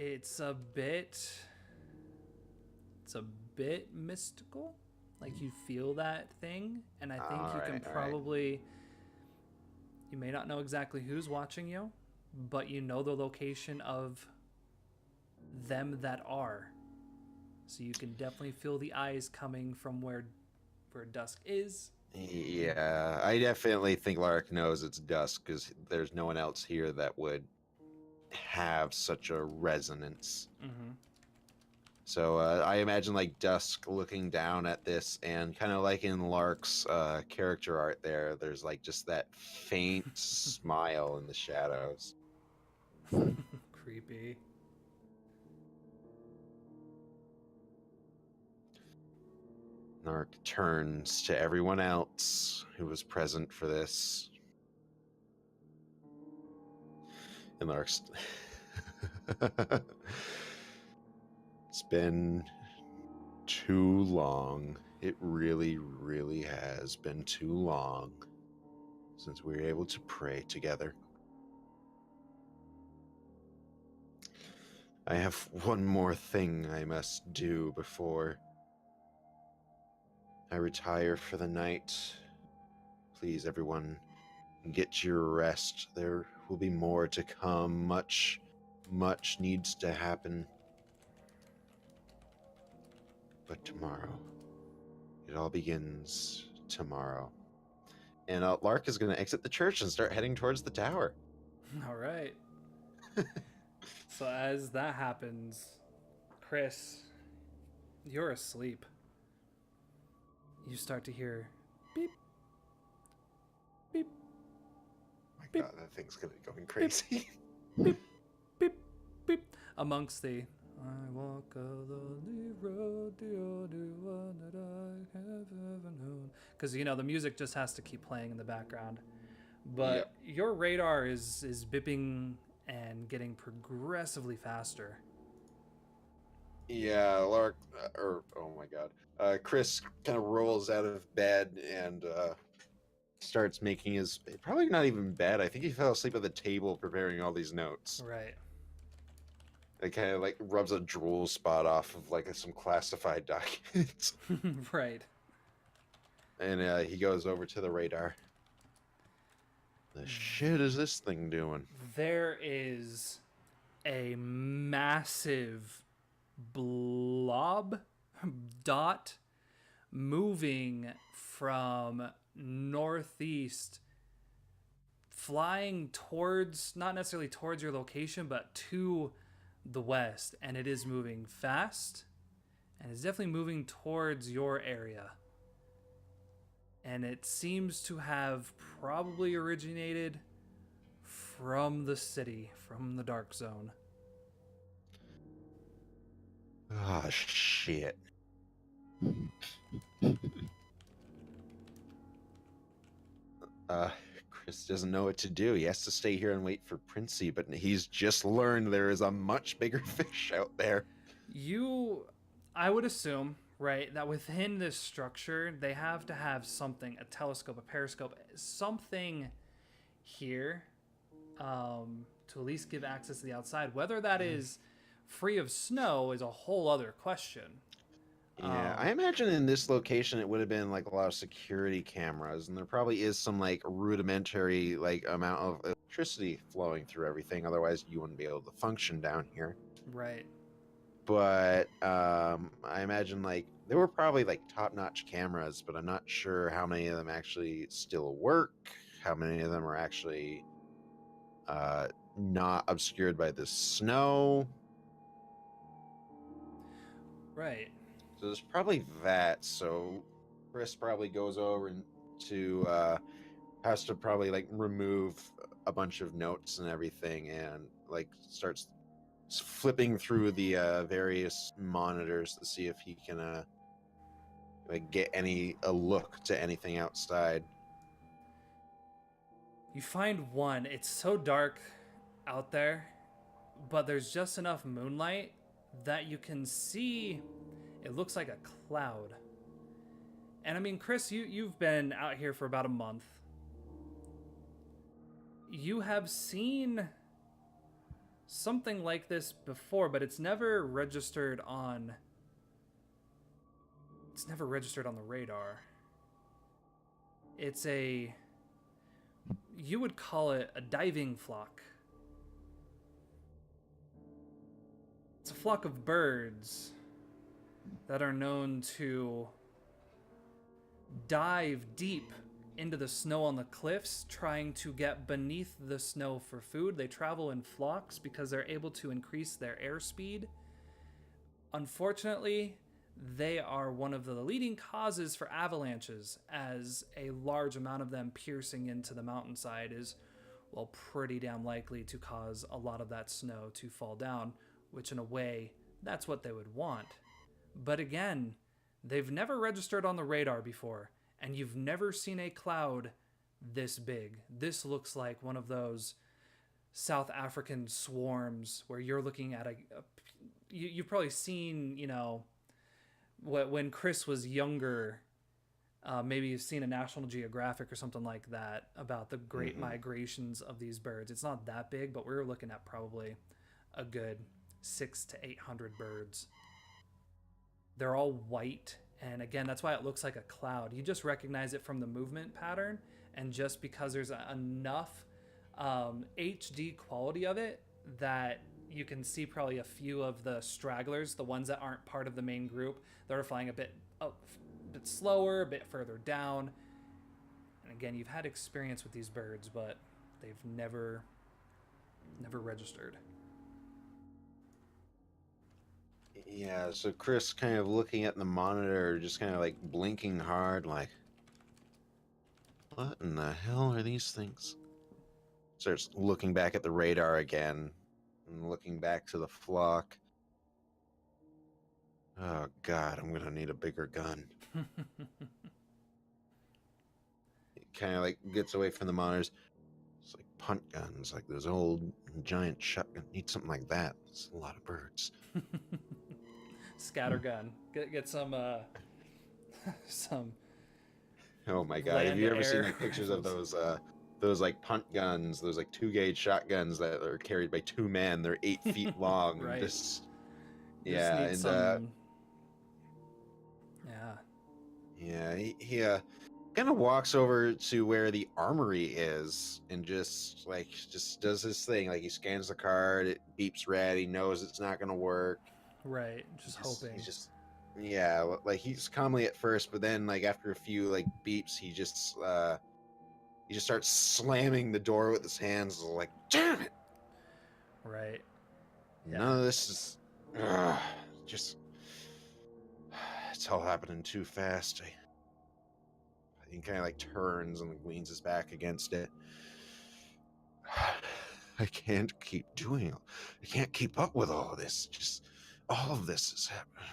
It's a bit mystical. Like you feel that thing, and I think you can probably. You may not know exactly who's watching you, but you know the location of them that are. So you can definitely feel the eyes coming from where Dusk is. Yeah, I definitely think Lark knows it's Dusk because there's no one else here that would have such a resonance. Mm-hmm. So I imagine like Dusk looking down at this, and kind of like in Lark's character art there's like just that faint smile in the shadows. Creepy. Lark turns to everyone else who was present for this. And Lark's... It's been too long. It really, really has been too long since we were able to pray together. I have one more thing I must do before I retire for the night. Please, everyone, get your rest. There will be more to come. Much needs to happen. But tomorrow, it all begins tomorrow. And Lark is going to exit the church and start heading towards the tower. All right. So as that happens, Chris, you're asleep. You start to hear beep, beep, Oh my beep, God, that thing's going to be going crazy. beep, beep, beep, amongst the I walk a lonely road, the only one that I have ever known. Because, the music just has to keep playing in the background. But Yep. your radar is bipping and getting progressively faster. Yeah, Lark, oh my God. Chris kind of rolls out of bed and starts making his, probably not even bed. I think he fell asleep at the table preparing all these notes. Right. It kind of like rubs a drool spot off of like some classified documents. Right. And he goes over to the radar. The shit is this thing doing? There is a massive blob dot moving from northeast, flying towards, not necessarily towards your location, but to the west. And it is moving fast, and it's definitely moving towards your area. And it seems to have probably originated from the city, from the Dark Zone. Ah, shit. Chris doesn't know what to do. He has to stay here and wait for Princey, but he's just learned there is a much bigger fish out there. I would assume, right, that within this structure, they have to have something, a telescope, a periscope, something here to at least give access to the outside. Whether that is free of snow is a whole other question. Yeah, I imagine in this location it would have been like a lot of security cameras, and there probably is some like rudimentary like amount of electricity flowing through everything. Otherwise, you wouldn't be able to function down here. Right. But I imagine like there were probably like top-notch cameras, but I'm not sure how many of them actually still work. How many of them are actually not obscured by the snow. Right. So there's probably that. So Chris probably goes over and has to probably like remove a bunch of notes and everything, and like starts flipping through the various monitors to see if he can like get a look to anything outside. You find one. It's so dark out there, but there's just enough moonlight that you can see it looks like a cloud. And I mean, Chris, you've been out here for about a month. You have seen something like this before, but it's never registered on the radar. It's you would call it a diving flock. It's a flock of birds that are known to dive deep into the snow on the cliffs, trying to get beneath the snow for food. They travel in flocks because they're able to increase their airspeed. Unfortunately, they are one of the leading causes for avalanches, as a large amount of them piercing into the mountainside is, well, pretty damn likely to cause a lot of that snow to fall down, which in a way, that's what they would want. But again, they've never registered on the radar before, and you've never seen a cloud this big. This looks like one of those South African swarms where you're looking at you've probably seen, when Chris was younger, maybe you've seen a National Geographic or something like that about the great migrations of these birds. It's not that big, but we're looking at probably a good 600 to 800 birds. They're all white, and again, that's why it looks like a cloud. You just recognize it from the movement pattern, and just because there's enough HD quality of it that you can see probably a few of the stragglers, the ones that aren't part of the main group, that are flying a bit slower, a bit further down. And again, you've had experience with these birds, but they've never registered. Yeah, so Chris kind of looking at the monitor, just kind of like blinking hard, like, what in the hell are these things? Starts looking back at the radar again, and looking back to the flock. Oh God, I'm gonna need a bigger gun. It kind of like gets away from the monitors. It's like punt guns, like those old giant shotgun. Need something like that. It's a lot of birds. Scattergun. Get some some. Oh my God! Have you ever seen like pictures of those like punt guns, those like 2-gauge shotguns that are carried by 2 men? They're 8 feet long. Right. Yeah, and some... yeah, he kind of walks over to where the armory is and just does his thing. Like he scans the card, it beeps red. He knows it's not gonna work. Right, just hoping. Yeah, like he's calmly at first, but then like after a few like beeps, he just starts slamming the door with his hands, like, damn it! Right. Yeah. None of this is just. It's all happening too fast. He kind of like turns and leans his back against it. I can't keep doing it. I can't keep up with all of this. Just all of this is happening.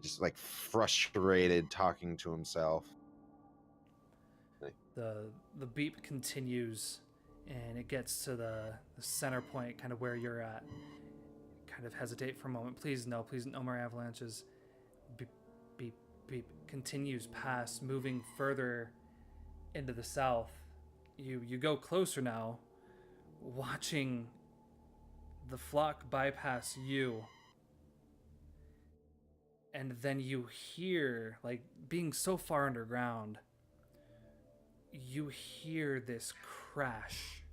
Just like frustrated, talking to himself. The beep continues, and it gets to the center point, kind of where you're at. Kind of hesitate for a moment. Please no more avalanches. Beep, beep, beep. Continues past, moving further into the south. You go closer now, watching the flock bypass you. And then you hear, like, being so far underground, you hear this crash.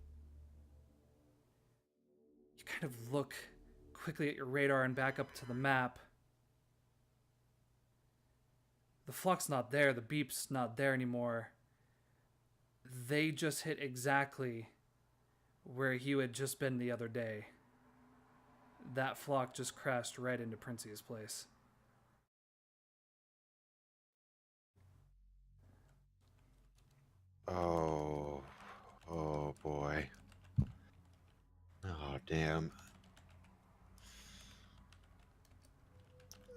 You kind of look quickly at your radar and back up to the map. The flock's not there, the beep's not there anymore. They just hit exactly where you had just been the other day. That flock just crashed right into Princey's place. Oh boy. Oh damn.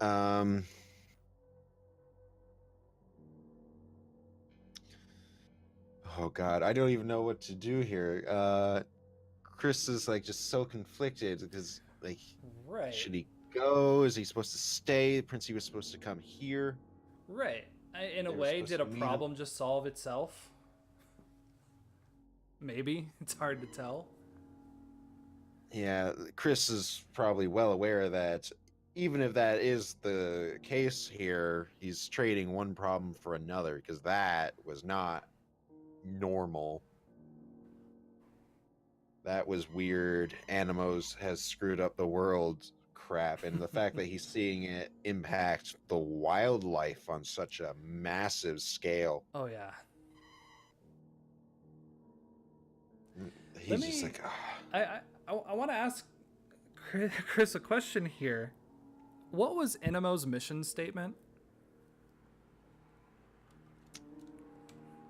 Oh God, I don't even know what to do here. Chris is like just so conflicted because like, right. Should he go? Is he supposed to stay? Princey was supposed to come here. Right. In a way, did a problem just solve itself? Maybe. It's hard to tell. Yeah, Chris is probably well aware that even if that is the case here, he's trading one problem for another because that was not normal. That was weird. Animos has screwed up the world crap, and the fact that he's seeing it impact the wildlife on such a massive scale. Oh yeah. Let He's just me. like, I want to ask Chris a question here. What was Inamo's mission statement?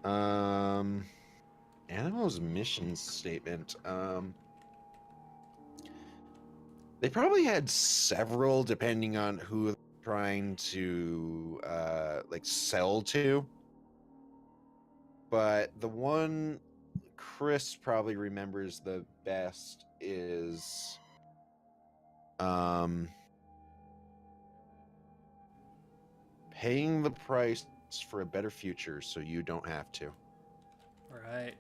Animo's mission statement. They probably had several depending on who they're trying to like sell to. But the one Chris probably remembers the best is paying the price for a better future so you don't have to. Right.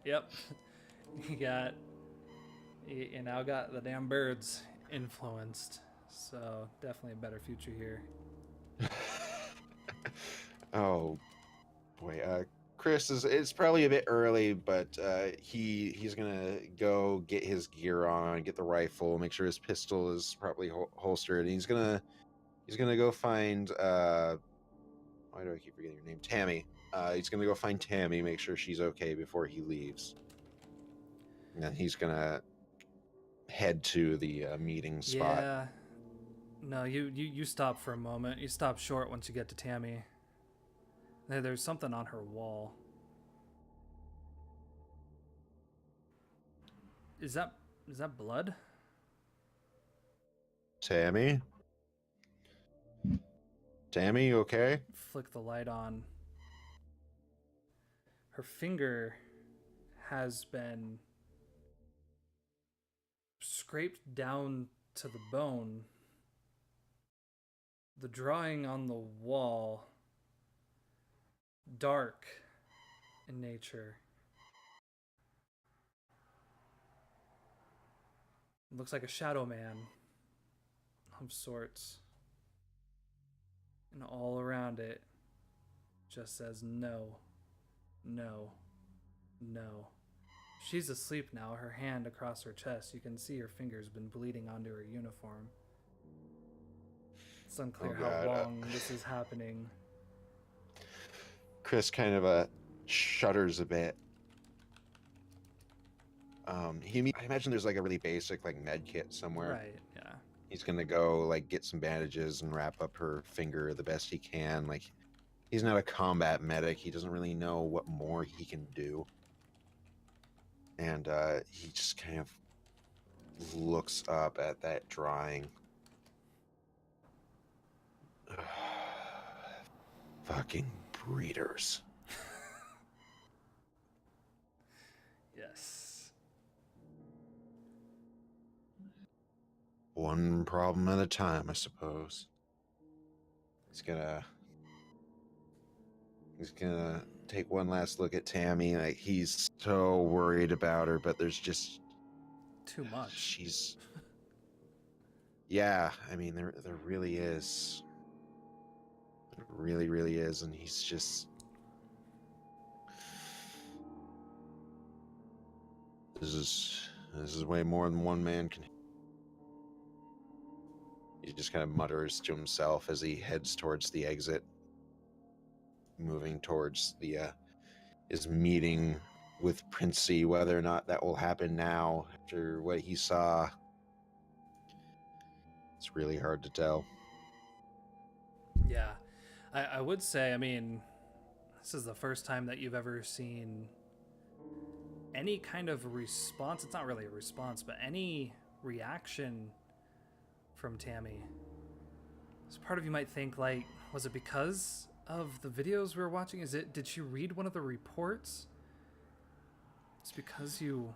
Yep. You now got the damn birds influenced. So definitely a better future here. Oh boy, Chris is. It's probably a bit early, but he's gonna go get his gear on, get the rifle, make sure his pistol is properly holstered, and he's gonna go find. Why do I keep forgetting her name? Tammy. He's gonna go find Tammy, make sure she's okay before he leaves. And then he's gonna head to the meeting spot. Yeah. No, you stop for a moment. You stop short once you get to Tammy. There's something on her wall. Is that blood? Tammy? Tammy, you okay? Flick the light on. Her finger has been scraped down to the bone. The drawing on the wall, dark in nature. It looks like a shadow man of sorts. And all around it just says no, no, no. She's asleep now, her hand across her chest. You can see her fingers been bleeding onto her uniform. It's unclear how long this is happening. Chris kind of shudders a bit. I imagine there's like a really basic like med kit somewhere. Right, yeah. He's gonna go like get some bandages and wrap up her finger the best he can. Like, he's not a combat medic. He doesn't really know what more he can do. And he just kind of looks up at that drawing. Fucking breeders. Yes. One problem at a time, I suppose. He's gonna take one last look at Tammy. Like, he's so worried about her, but there's just too much. She's yeah, I mean there really is. It really, really is, and he's just this is way more than one man can. He just kind of mutters to himself as he heads towards the exit, moving towards the his meeting with Princey. Whether or not that will happen now after what he saw, it's really hard to tell. Yeah, I would say, I mean, this is the first time that you've ever seen any kind of response. It's not really a response, but any reaction from Tammy. So part of you might think, like, was it because of the videos we were watching? Did she read one of the reports? It's because you...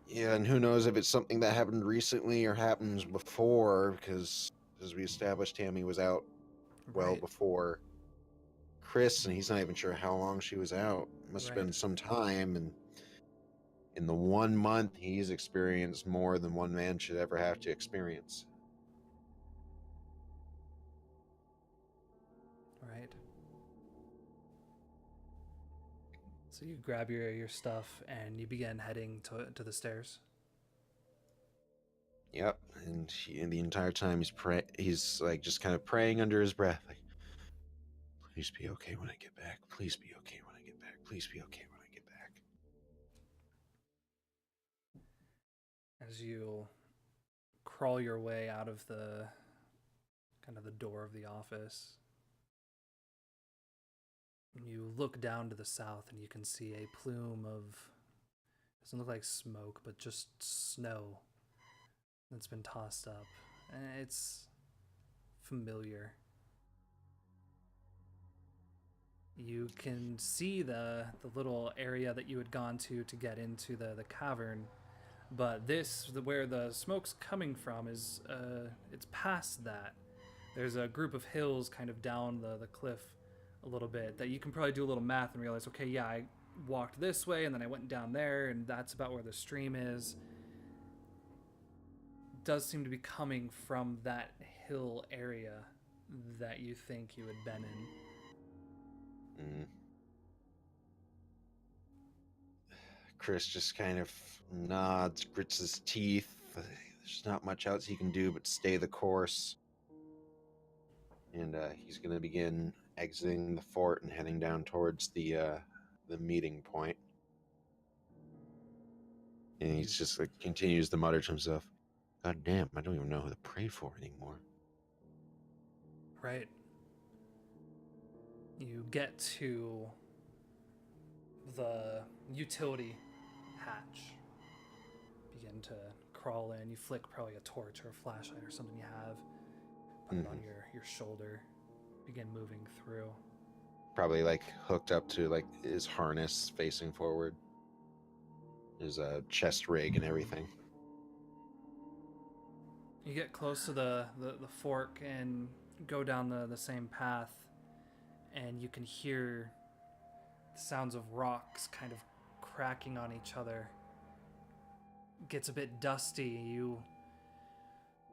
Yeah, and who knows if it's something that happened recently or happens before, because as we established, Tammy was out well before Chris, and he's not even sure how long she was out. Must have been some time, and In the 1 month, he's experienced more than one man should ever have to experience. Right. So you grab your stuff and you begin heading to the stairs. Yep, and the entire time he's like just kind of praying under his breath, like, "Please be okay when I get back. Please be okay when I get back. Please be okay when I get back." As you crawl your way out of the door of the office, you look down to the south and you can see a plume of, doesn't look like smoke, but just snow that's been tossed up. And it's familiar. You can see the little area that you had gone to get into the cavern, but where the smoke's coming from is it's past that. There's a group of hills kind of down the cliff a little bit that you can probably do a little math and realize, okay, yeah, I walked this way and then I went down there, and that's about where the stream is. It does seem to be coming from that hill area that you think you had been in. Chris just kind of nods, grits his teeth. There's not much else he can do but stay the course. And he's going to begin exiting the fort and heading down towards the meeting point. And he's just like continues to mutter to himself, "God damn, I don't even know who to pray for anymore." Right. You get to the utility hatch. Begin to crawl in. You flick probably a torch or a flashlight or something you have. Put it on your shoulder. Begin moving through. Probably like hooked up to like his harness facing forward. His chest rig and everything. You get close to the fork and go down the same path, and you can hear the sounds of rocks kind of cracking on each other. It gets a bit dusty. You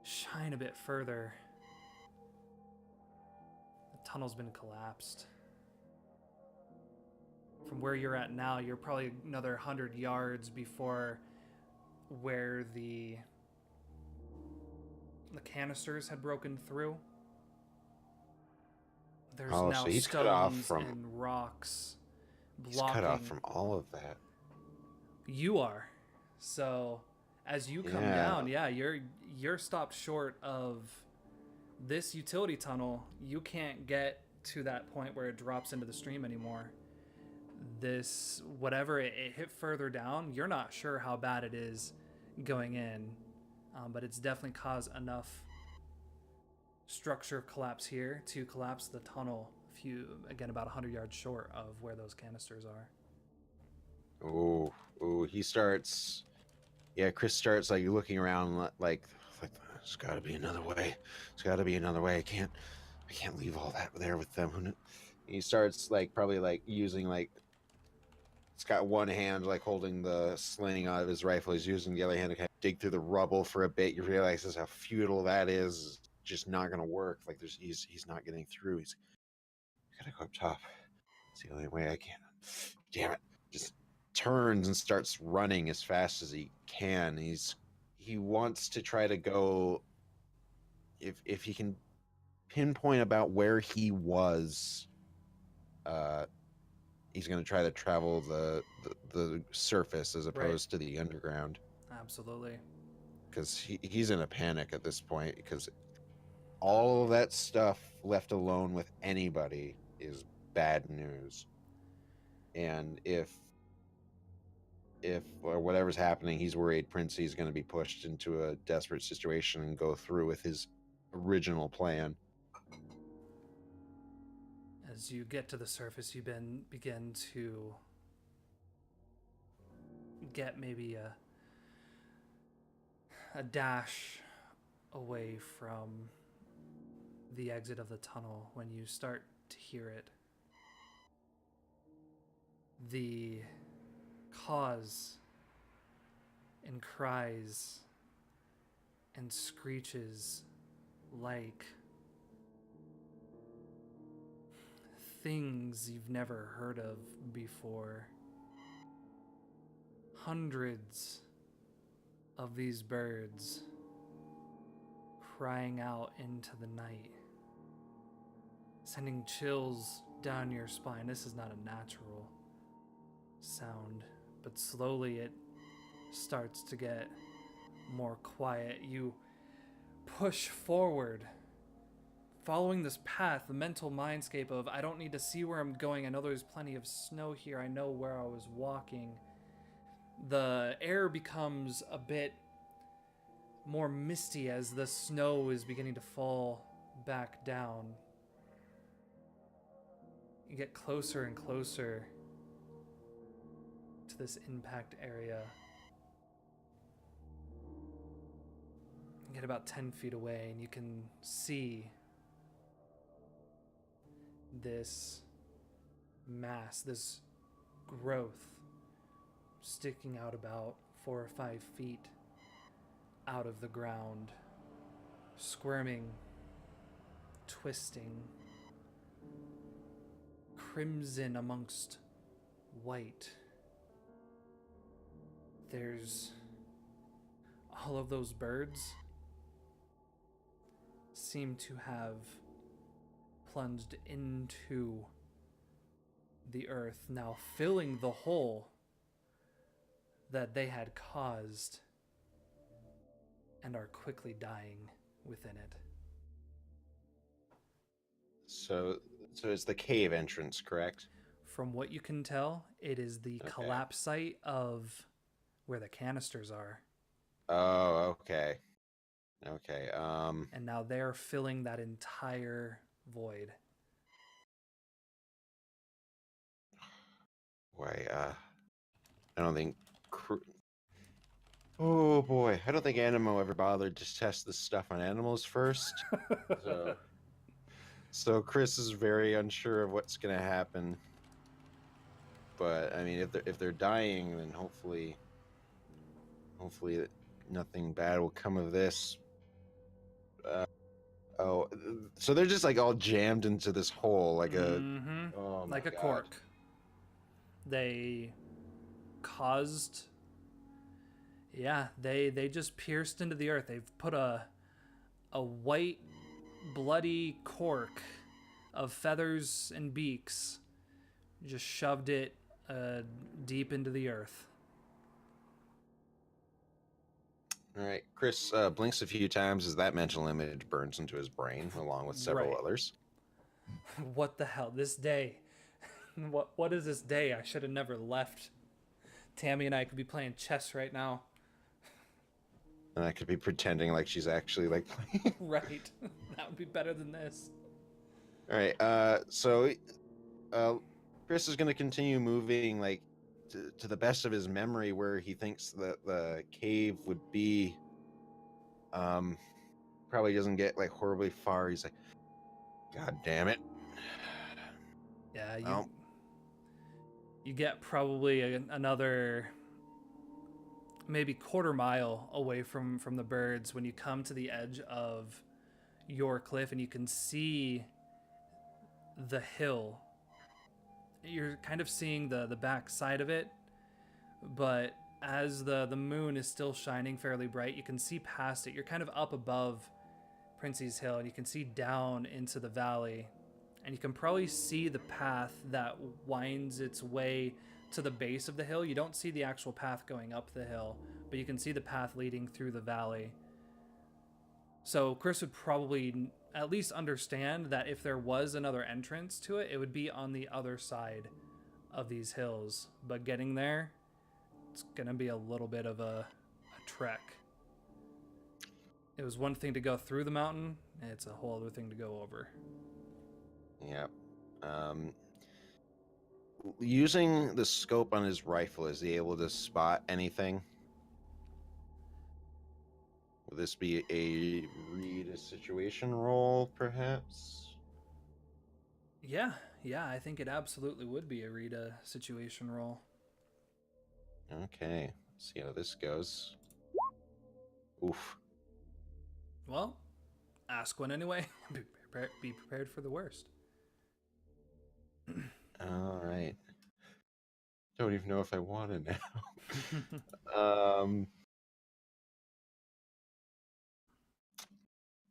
shine a bit further. The tunnel's been collapsed. From where you're at now, you're probably another 100 yards before where the canisters had broken through. There's now so he's stones cut off from, and rocks blocking. He's cut off from all of that. You are. So as you come down, you're stopped short of this utility tunnel. You can't get to that point where it drops into the stream anymore. This, whatever it hit further down, you're not sure how bad it is going in, but it's definitely caused enough structure collapse here to collapse the tunnel about 100 yards short of where those canisters are. He starts, Chris starts like looking around like there's got to be another way. There's got to be another way. I can't leave all that there with them. He starts like probably like using like, it's got one hand like holding the sling out of his rifle. He's using the other hand to kind of dig through the rubble for a bit. You realize how futile that is. Just not going to work. Like he's not getting through. He's gotta go up top. It's the only way I can. Damn it! Just turns and starts running as fast as he can. He wants to try to go. If he can pinpoint about where he was, he's going to try to travel the surface as opposed to the underground. Absolutely. Because he's in a panic at this point, because all of that stuff left alone with anybody is bad news. And if or whatever's happening, he's worried Princey's going to be pushed into a desperate situation and go through with his original plan. As you get to the surface, you begin to get maybe a dash away from the exit of the tunnel when you start to hear it. The cause and cries and screeches like things you've never heard of before. Hundreds of these birds crying out into the night, sending chills down your spine. This is not a natural sound, but slowly it starts to get more quiet. You push forward, following this path, the mental mindscape of, I don't need to see where I'm going. I know there's plenty of snow here. I know where I was walking. The air becomes a bit more misty as the snow is beginning to fall back down. You get closer and closer to this impact area. You get about 10 feet away and you can see this mass, this growth sticking out about 4 or 5 feet out of the ground, squirming, twisting, crimson amongst white. There's all of those birds seem to have plunged into the earth, now filling the hole that they had caused, and are quickly dying within it. So it's the cave entrance, correct? From what you can tell, it is the collapse site of where the canisters are. Oh, okay. Okay. And now they're filling that entire void. Why? I don't think. Oh boy, I don't think Animo ever bothered to test this stuff on animals first. So Chris is very unsure of what's gonna happen. But I mean, if they're dying, then hopefully nothing bad will come of this. So they're just like all jammed into this hole, like like a cork. They caused. Yeah, they just pierced into the earth. They've put a white, bloody cork of feathers and beaks, just shoved it deep into the earth. All right, Chris blinks a few times as that mental image burns into his brain, along with several others. What the hell? This day. What is this day? I should have never left. Tammy and I could be playing chess right now. And I could be pretending like she's actually like playing. Right. That would be better than this. All right. So Chris is going to continue moving like to the best of his memory where he thinks that the cave would be. Probably doesn't get like horribly far. He's like, God damn it. Yeah, you get probably another maybe quarter mile away from the birds when you come to the edge of your cliff and you can see the hill. You're kind of seeing the back side of it, but as the moon is still shining fairly bright, you can see past it. You're kind of up above Princey's Hill and you can see down into the valley, and you can probably see the path that winds its way to the base of the hill. You don't see the actual path going up the hill, but you can see the path leading through the valley. So Chris would probably at least understand that if there was another entrance to it, it would be on the other side of these hills. But getting there, it's going to be a little bit of a trek. It was one thing to go through the mountain, and it's a whole other thing to go over. Yep. Using the scope on his rifle, is he able to spot anything? Will this be a read a situation roll, perhaps? Yeah, I think it absolutely would be a read a situation roll. Okay, See how this goes. Oof. Well, ask one anyway. Be prepared for the worst. All right. Don't even know if I want it now.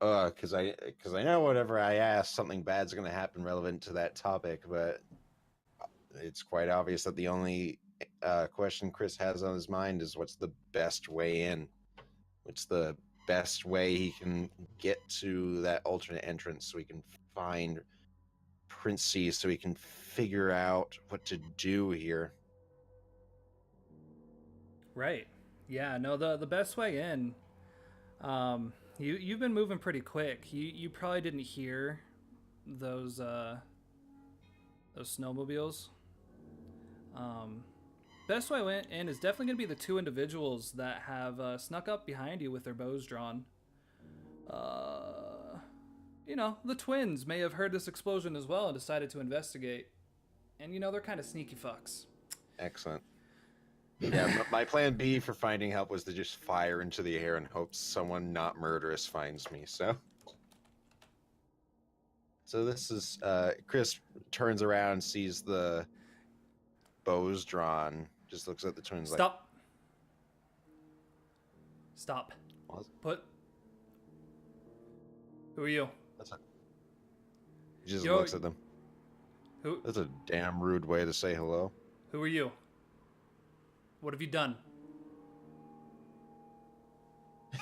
Because I know whatever I ask, something bad's going to happen relevant to that topic, but it's quite obvious that the only question Chris has on his mind is what's the best way in? What's the best way he can get to that alternate entrance so he can find Princey, so he can figure out what to do here? Right. Yeah, no, the best way in, you've been moving pretty quick. You probably didn't hear those snowmobiles. Best way in is definitely going to be the two individuals that have snuck up behind you with their bows drawn. The twins may have heard this explosion as well and decided to investigate. And, they're kind of sneaky fucks. Excellent. Yeah, my plan B for finding help was to just fire into the air and hope someone not murderous finds me, so this is, Chris turns around, sees the bows drawn, just looks at the twins Stop. like... Stop. What? Who are you? He just looks at them. Who? That's a damn rude way to say hello. Who are you? What have you done?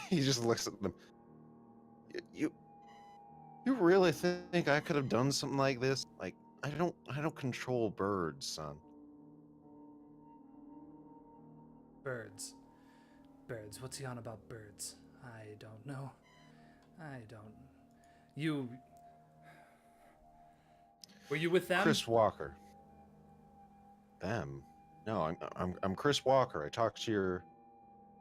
He just looks at them. You really think I could have done something like this? Like, I don't control birds, son. Birds. What's he on about birds? I don't know. Were you with them? Chris Walker. Them? No, I'm Chris Walker. I talked to your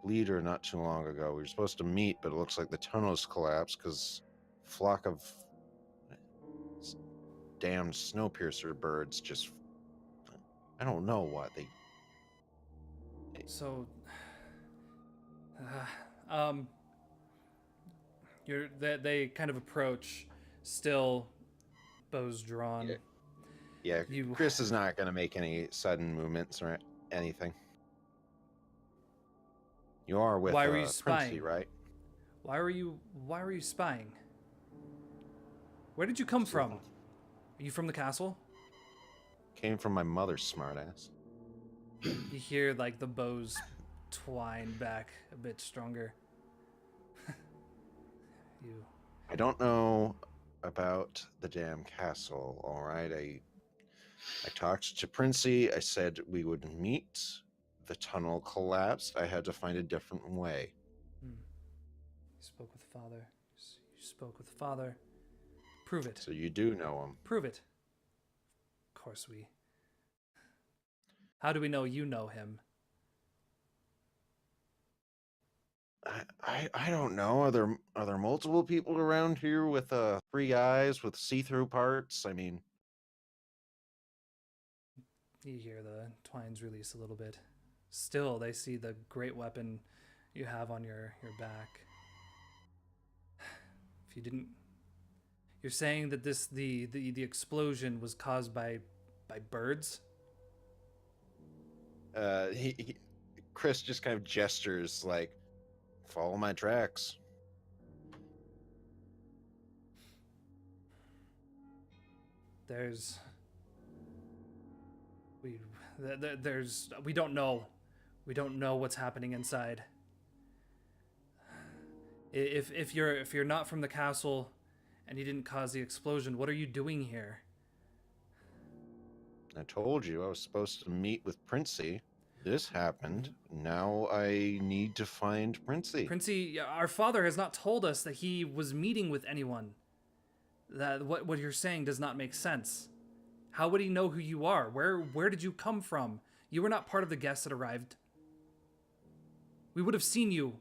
leader not too long ago. We were supposed to meet, but it looks like the tunnels collapsed because a flock of damned snowpiercer birds just... I don't know what they... So, they kind of approach, still bows drawn. Yeah, Chris is not going to make any sudden movements or anything. You are with Why were you spying? Princey, right? Why were you spying? Where did you come from? Are you from the castle? Came from my mother, smartass. You hear like the bows twine back a bit stronger. I don't know about the damn castle, all right? I talked to Princey. I said we would meet. The tunnel collapsed. I had to find a different way. You spoke with father. You spoke with father. Prove it. So you do know him. Prove it. Of course we... How do we know you know him? I don't know. Are there multiple people around here with 3 eyes with see-through parts? I mean... You hear the twines release a little bit. Still, they see the great weapon you have on your back. If you didn't... You're saying that the explosion was caused by birds? Chris just kind of gestures like, follow my tracks. We don't know. We don't know what's happening inside. If you're not from the castle and you didn't cause the explosion, what are you doing here? I told you I was supposed to meet with Princey. This happened. Now I need to find Princey. Princey, our father has not told us that he was meeting with anyone. That what you're saying does not make sense. How would he know who you are? Where did you come from? You were not part of the guests that arrived. We would have seen you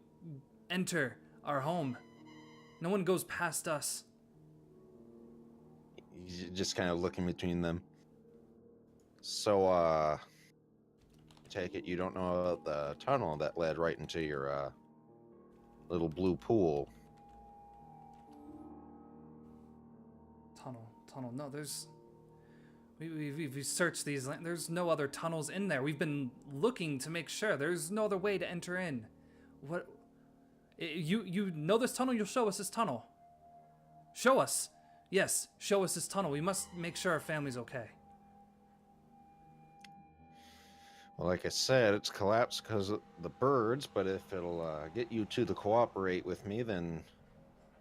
enter our home. No one goes past us. He's just kind of looking between them. So, take it you don't know about the tunnel that led right into your little blue pool. Tunnel. No, there's... We've searched these... There's no other tunnels in there. We've been looking to make sure. There's no other way to enter in. What... You know this tunnel? You'll show us this tunnel. Show us. Yes, show us this tunnel. We must make sure our family's okay. Well, like I said, it's collapsed because of the birds, but if it'll get you two to cooperate with me, then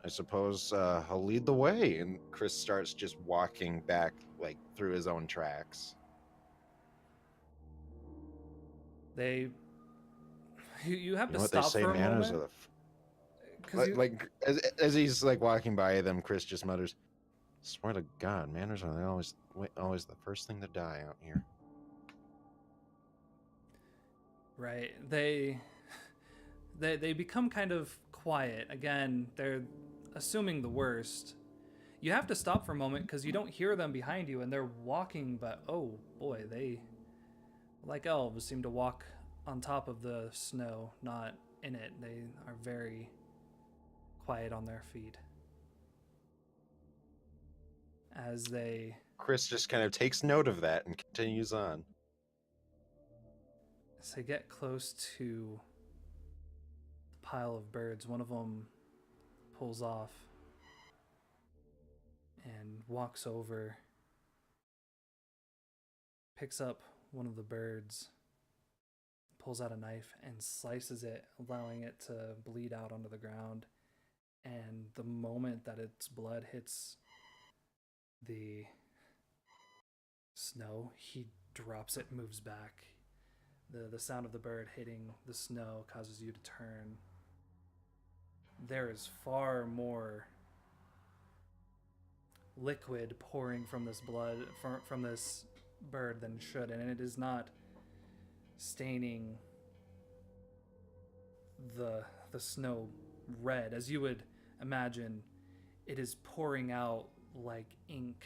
I suppose I'll lead the way. And Chris starts just walking back, like, through his own tracks. You have to stop for a moment. Manners are as he's like walking by them, Chris just mutters, "Swear to God, manners are always the first thing to die out here." Right. They become kind of quiet. Again, they're assuming the worst. You have to stop for a moment because you don't hear them behind you, and they're walking, but oh boy, they, like elves, seem to walk on top of the snow, not in it. They are very quiet on their feet. Chris just kind of takes note of that and continues on. As they get close to the pile of birds, one of them pulls off and walks over, picks up one of the birds, pulls out a knife and slices it, allowing it to bleed out onto the ground. And the moment that its blood hits the snow, he drops it, moves back. The sound of the bird hitting the snow causes you to turn. There is far more liquid pouring from this blood, from this bird than should, and it is not staining the snow red as you would imagine. It is pouring out like ink,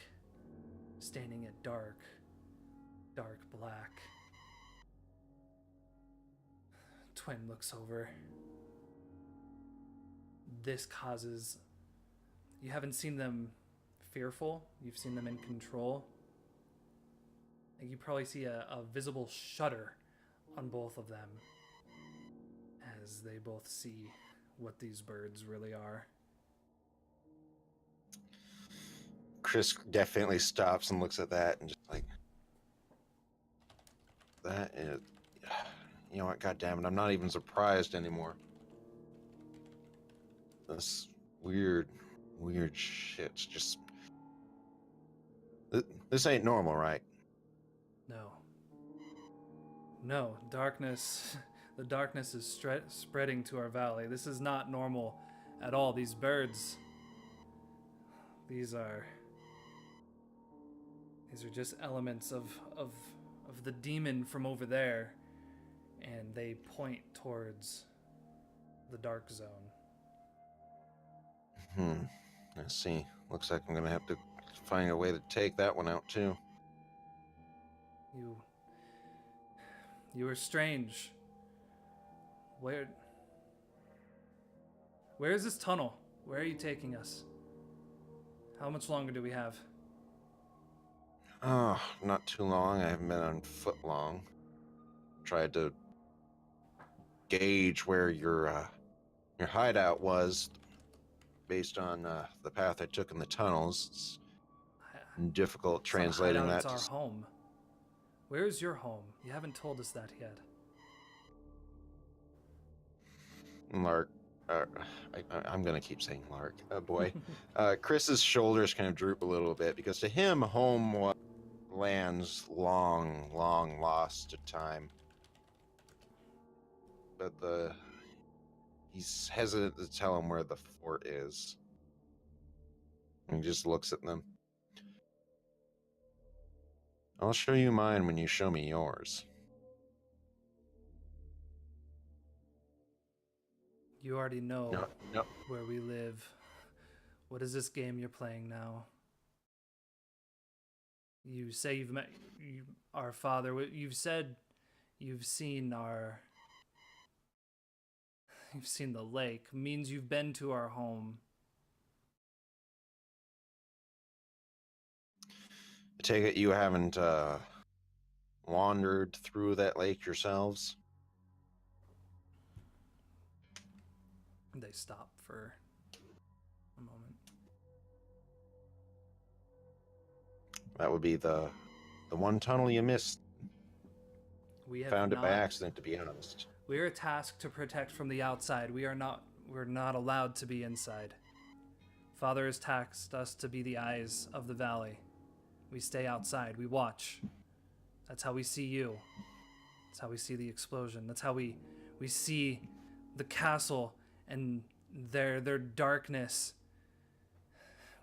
staining it dark black. Twin looks over. This causes... You haven't seen them fearful. You've seen them in control. And you probably see a visible shudder on both of them as they both see what these birds really are. Chris definitely stops and looks at that and just like, that is... You know what, goddammit, I'm not even surprised anymore. This weird shit's just... This ain't normal, right? No, darkness... The darkness is spreading to our valley. This is not normal at all. These birds... These are just elements of the demon from over there. And they point towards the dark zone. I see. Looks like I'm gonna have to find a way to take that one out too. You are strange. Where is this tunnel? Where are you taking us? How much longer do we have? Oh, not too long. I haven't been on foot long. Tried to gauge where your hideout was based on the path I took in the tunnels. It's difficult translating that. It's our home. Where is your home? You haven't told us that yet. Lark. I'm gonna keep saying Lark. Boy. Chris's shoulders kind of droop a little bit because to him, home was lands long lost to time. But he's hesitant to tell him where the fort is. And he just looks at them. I'll show you mine when you show me yours. You already know No. where we live. What is this game you're playing now? You say you've met our father. You've said you've seen the lake, means you've been to our home. I take it you haven't wandered through that lake yourselves? They stop for a moment. That would be the one tunnel you missed. We have Found it by not. accident, to be honest. We are tasked to protect from the outside. We're not allowed to be inside. Father has tasked us to be the eyes of the valley. We stay outside. We watch. That's how we see you. That's how we see the explosion. That's how we see the castle and their darkness.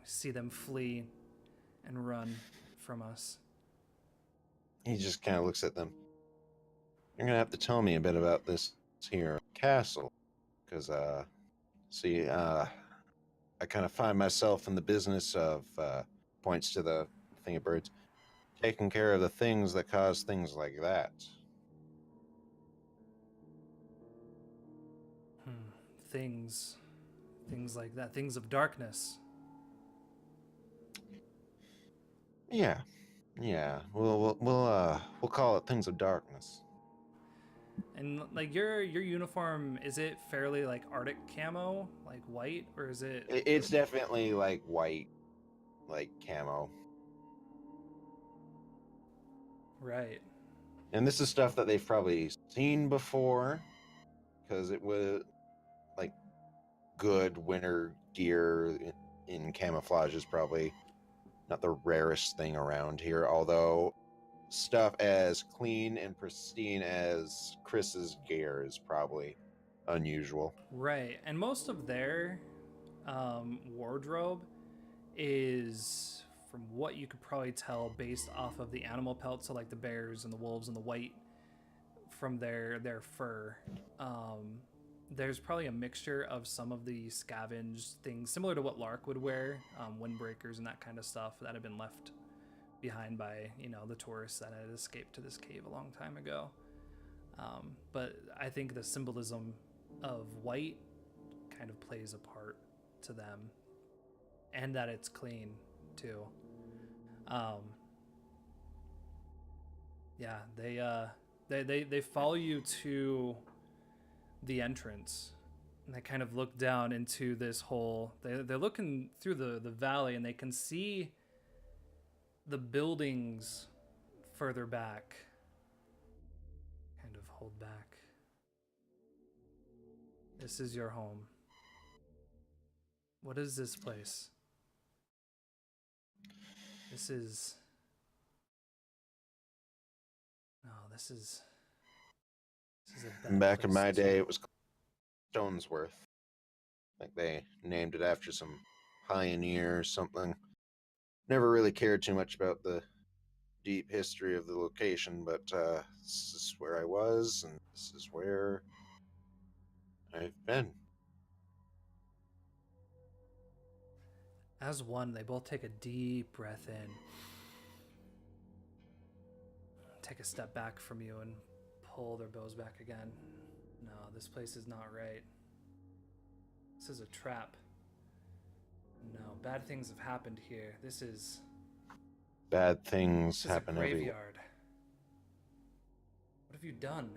We see them flee and run from us. He just kind of looks at them. You're gonna have to tell me a bit about this here castle, because see, I kind of find myself in the business of points to the thing of birds, taking care of the things that cause things like that. Things like that. Things of darkness. Yeah. We'll call it things of darkness. And like your uniform, is it fairly like Arctic camo, like white, or is it? It's definitely like white, like camo. Right. And this is stuff that they've probably seen before, because it was like good winter gear in camouflage is probably not the rarest thing around here, although stuff as clean and pristine as Chris's gear is probably unusual. Right. And most of their wardrobe is, from what you could probably tell, based off of the animal pelts, so like the bears and the wolves and the white from their fur. There's probably a mixture of some of the scavenged things, similar to what Lark would wear, windbreakers and that kind of stuff that had been left behind by, the tourists that had escaped to this cave a long time ago. But I think the symbolism of white kind of plays a part to them, and that it's clean too. Yeah, they follow you to the entrance, and they kind of look down into this hole. They're looking through the valley, and they can see the buildings further back. Kind of hold back. This is your home. What is this place? This is a bad Back in place my to- day, it was called Stonesworth. Like they named it after some pioneer or something. Never really cared too much about the deep history of the location, but this is where I was, and this is where I've been. As one, they both take a deep breath in. Take a step back from you and pull their bows back again. No, this place is not right. This is a trap. No, bad things have happened here. This is Bad things happen a everywhere. graveyard. What have you done?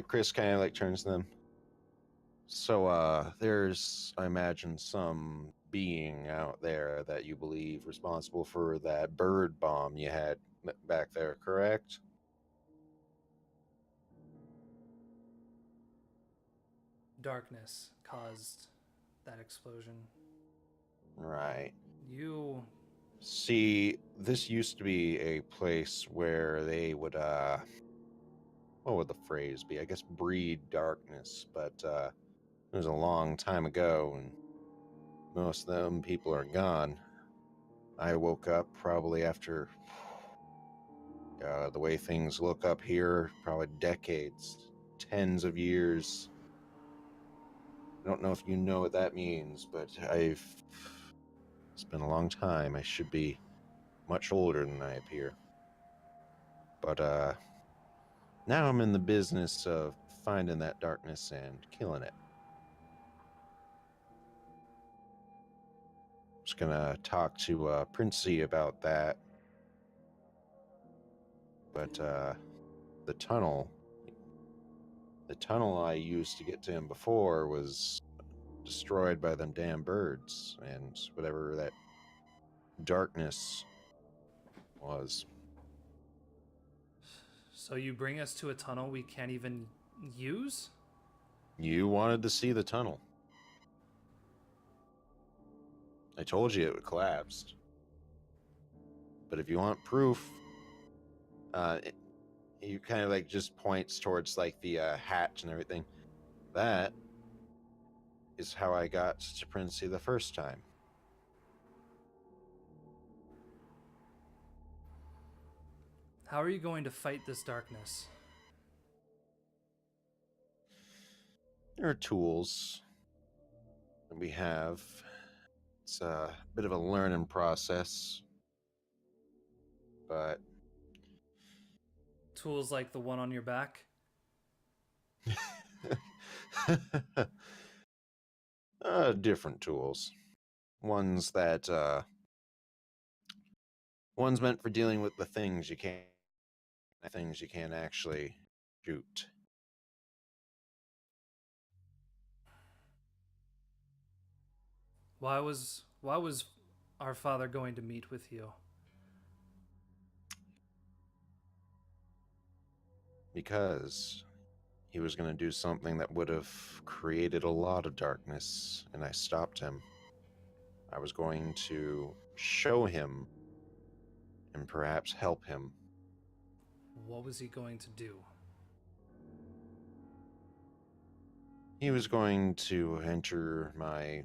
Chris kind of like turns to them. So, there's, I imagine, some being out there that you believe responsible for that bird bomb you had back there, correct? Darkness caused that explosion. Right. You... See, this used to be a place where they would, what would the phrase be? I guess breed darkness, but, it was a long time ago, and most of them people are gone. I woke up probably after the way things look up here, probably decades, tens of years. I don't know if you know what that means, but it's been a long time. I should be much older than I appear. But now I'm in the business of finding that darkness and killing it. Just gonna talk to Princey about that. But the tunnel I used to get to him before was destroyed by them damn birds and whatever that darkness was. So you bring us to a tunnel we can't even use? You wanted to see the tunnel. I told you it collapsed. But if you want proof, he kind of like just points towards like the hatch and everything. That is how I got to Princey the first time. How are you going to fight this darkness? There are tools that we have. It's a bit of a learning process, but Tools like the one on your back? different tools. One's meant for dealing with the things you can't actually shoot. Why was our father going to meet with you? Because he was going to do something that would have created a lot of darkness, and I stopped him. I was going to show him and perhaps help him. What was he going to do? He was going to enter my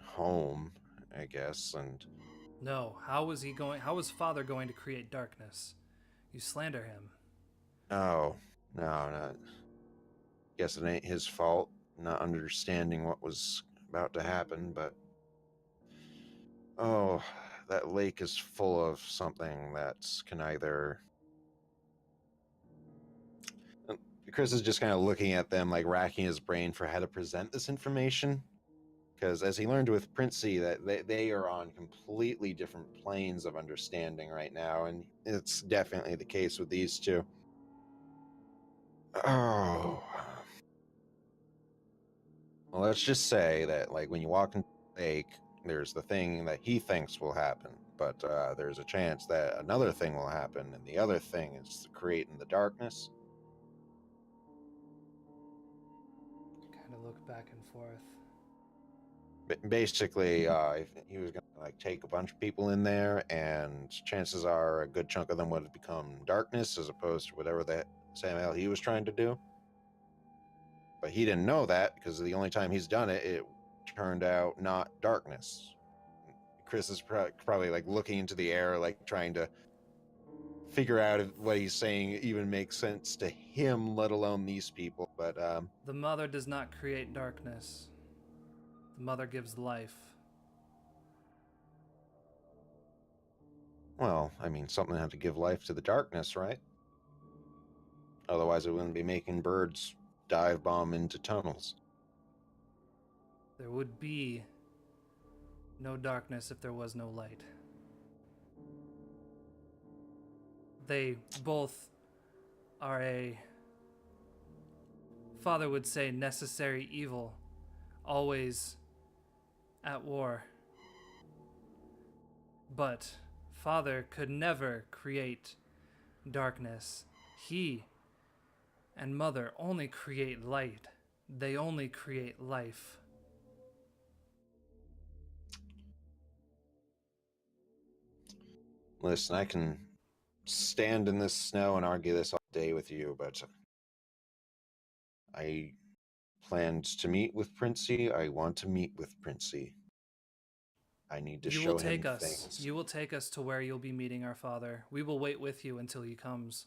home, I guess, and... No, how was father going to create darkness? You slander him. Oh, no. Guess it ain't his fault, not understanding what was about to happen, but... Oh, that lake is full of something that can either... Chris is just kind of looking at them, like racking his brain for how to present this information. Because as he learned with Princey, that they are on completely different planes of understanding right now, and it's definitely the case with these two. Oh. Well, let's just say that, like, when you walk into the lake, there's the thing that he thinks will happen, but there's a chance that another thing will happen, and the other thing is creating the darkness. Kind of look back and forth. Basically, if he was going to like take a bunch of people in there, and chances are a good chunk of them would have become darkness as opposed to whatever that Samuel he was trying to do. But he didn't know that because the only time he's done it, it turned out not darkness. Chris is probably like looking into the air, like trying to figure out if what he's saying even makes sense to him, let alone these people. But the mother does not create darkness. The mother gives life. Well, I mean, something had to give life to the darkness, right? Otherwise, it wouldn't be making birds dive bomb into tunnels. There would be no darkness if there was no light. They both are a, father would say, necessary evil, always at war. But father could never create darkness. He and mother only create light. They only create life. Listen, I can stand in this snow and argue this all day with you, but I planned to meet with Princey. I want to meet with Princey. I need to show him things. You will take us to where you'll be meeting our father. We will wait with you until he comes.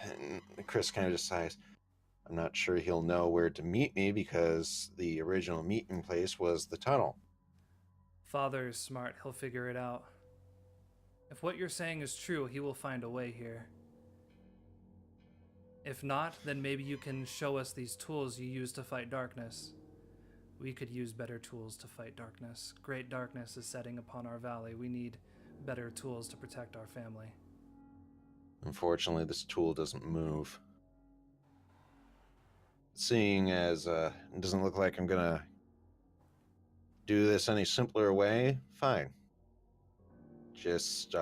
And Chris kind of just sighs. I'm not sure he'll know where to meet me because the original meeting place was the tunnel. Father is smart. He'll figure it out. If what you're saying is true, he will find a way here. If not, then maybe you can show us these tools you use to fight darkness. We could use better tools to fight darkness. Great darkness is setting upon our valley. We need better tools to protect our family. Unfortunately, this tool doesn't move. Seeing as it doesn't look like I'm gonna do this any simpler way, fine. Just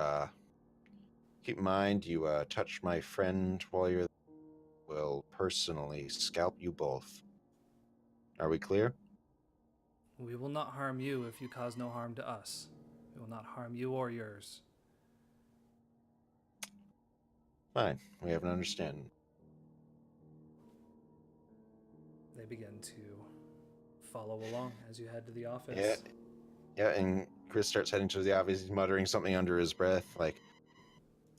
keep in mind you touch my friend while you're will personally scalp you both. Are we clear? We will not harm you if you cause no harm to us. We will not harm you or yours. Fine, we have an understanding. They begin to follow along as you head to the office. Yeah, and Chris starts heading to the office. He's muttering something under his breath, like,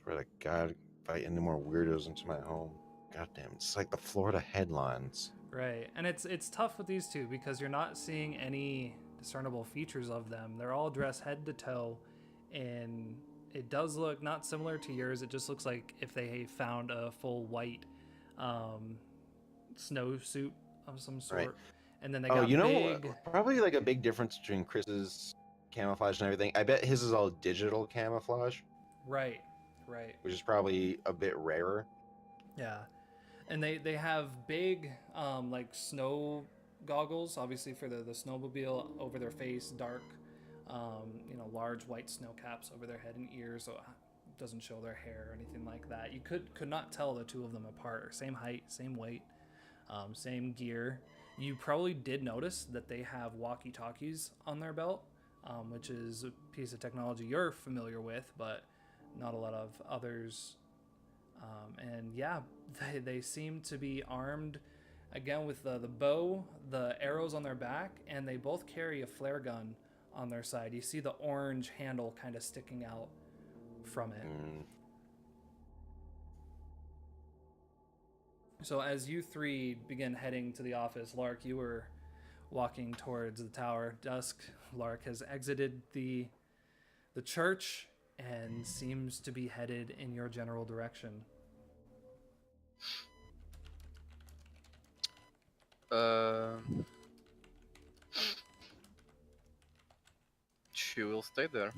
"For the God, invite any more weirdos into my home." God damn, it's like the Florida headlines. Right, and it's tough with these two because you're not seeing any discernible features of them. They're all dressed head to toe, and it does look not similar to yours. It just looks like if they found a full white snowsuit of some sort, Right. and then they got big. Probably like a big difference between Chris's camouflage and everything. I bet his is all digital camouflage. Right. Which is probably a bit rarer. Yeah. And they have big like snow goggles, obviously for the snowmobile, over their face, dark, large white snow caps over their head and ears, so it doesn't show their hair or anything like that. You could not tell the two of them apart. Same height, same weight, same gear. You probably did notice that they have walkie-talkies on their belt, which is a piece of technology you're familiar with, but not a lot of others. And yeah, they seem to be armed again with the bow, the arrows on their back, and they both carry a flare gun on their side. You see the orange handle kind of sticking out from it. So as you three begin heading to the office, Lark, you were walking towards the tower. Dusk, Lark has exited the church and seems to be headed in your general direction. She will stay there.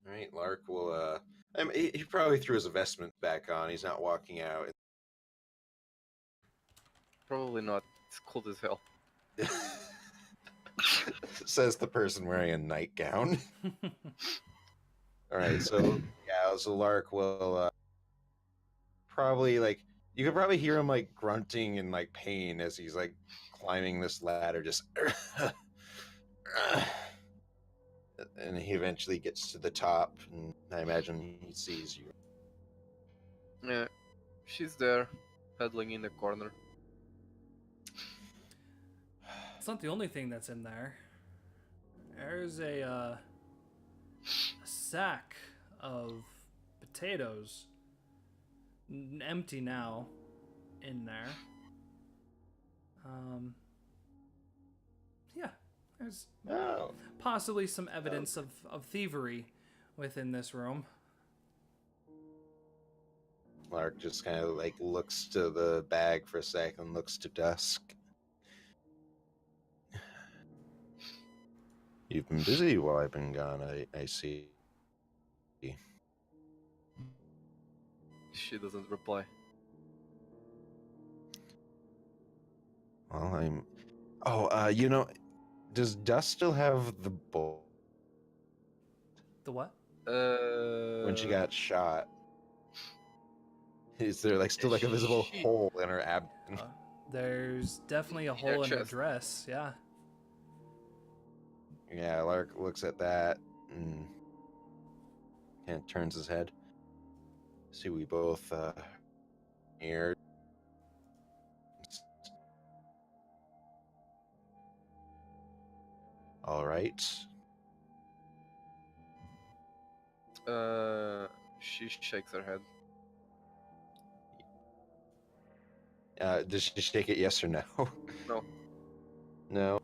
All right, Lark will. I mean, he probably threw his vestment back on. He's not walking out. Probably not. It's cold as hell. Says the person wearing a nightgown. All right, so Lark will probably you could probably hear him like grunting in like pain as he's like climbing this ladder, just and he eventually gets to the top, and I imagine he sees you. Yeah, she's there, huddling in the corner. It's not the only thing that's in there. There's a sack of potatoes, empty now, in there. Yeah, there's possibly some evidence of thievery within this room. Lark just kind of like looks to the bag for a second, looks to Dusk. You've been busy while I've been gone, I see. She doesn't reply. Well, does Dusk still have the bolt? The what? When she got shot. Is there still a visible hole in her abdomen? There's definitely a hole in her dress, yeah. Yeah, Lark looks at that and kind of turns his head. See, we both here. All right. She shakes her head. Does she shake it yes or no? No. No.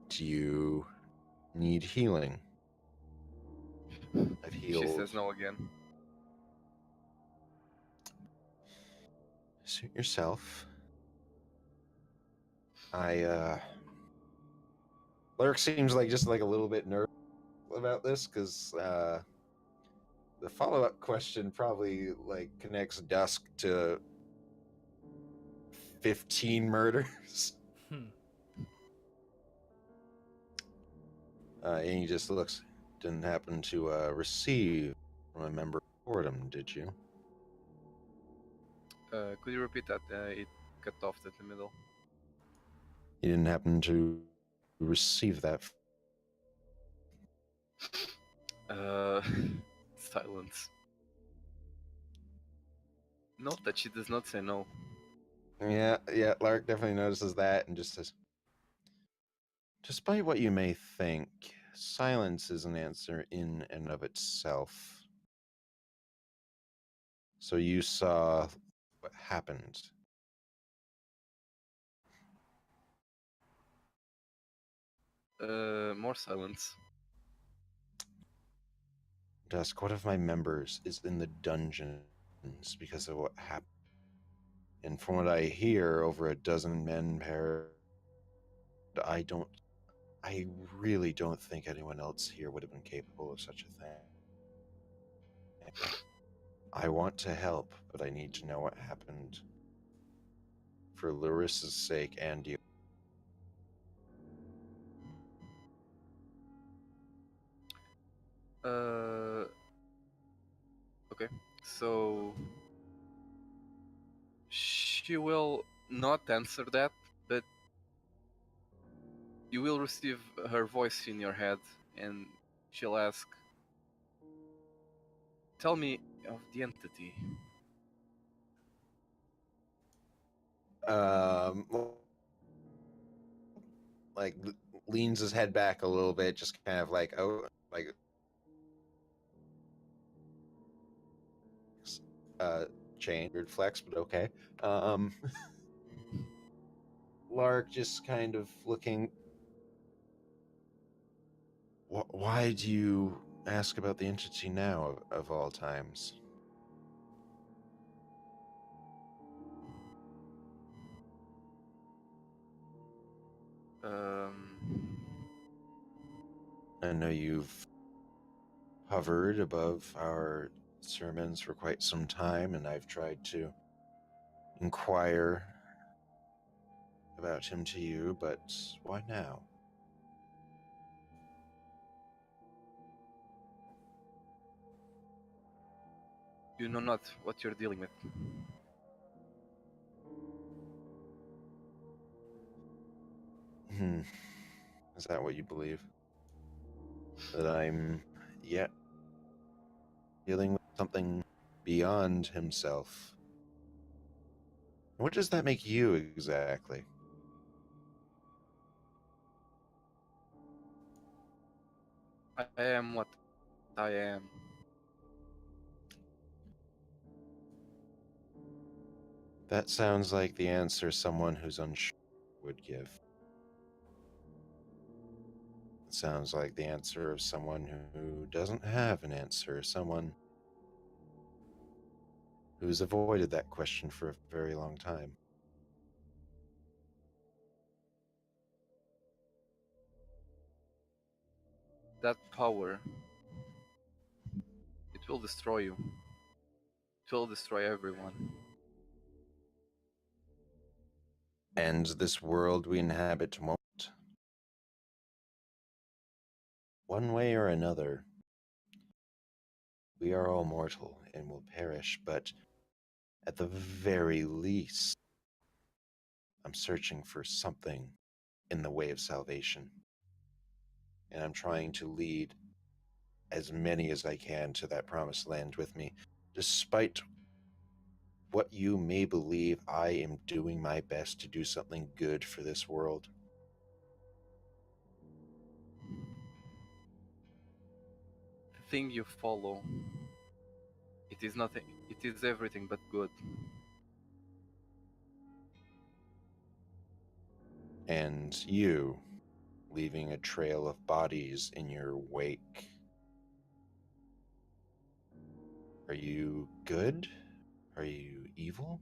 Do you need healing? I've healed. She says no again. Suit yourself. Lark seems like just like a little bit nervous about this because the follow-up question probably like connects Dusk to 15 murders. And he just looks. Didn't happen to receive from a member of Fordham, did you? Could you repeat that? It cut off at the middle. You didn't happen to receive that. Silence. Note that she does not say no. Yeah, Lark definitely notices that and just says, despite what you may think, silence is an answer in and of itself. So you saw what happened. More silence. Dusk, one of my members is in the dungeons because of what happened. And from what I hear, over a dozen men perished. I really don't think anyone else here would have been capable of such a thing. I want to help, but I need to know what happened. For Larissa's sake and you. Okay. So she will not answer that, but you will receive her voice in your head, and she'll ask, "Tell me of the entity." Like leans his head back a little bit, just kind of like, oh, like chain, weird flex, but okay. Lark just kind of looking. Why do you ask about the entity now, of all times? I know you've hovered above our sermons for quite some time, and I've tried to inquire about him to you, but why now? You know not what you're dealing with. Is that what you believe? That I'm yet dealing with something beyond himself? What does that make you exactly? I am what I am. That sounds like the answer someone who's unsure would give. It sounds like the answer of someone who doesn't have an answer, someone who's avoided that question for a very long time. That power, it will destroy you. It will destroy everyone. And this world we inhabit won't. One way or another, we are all mortal and will perish, but at the very least, I'm searching for something in the way of salvation. And I'm trying to lead as many as I can to that promised land with me. Despite what you may believe, I am doing my best to do something good for this world. The thing you follow, it is nothing. It is everything but good. and you leaving a trail of bodies in your wake. Are you good? Are you evil?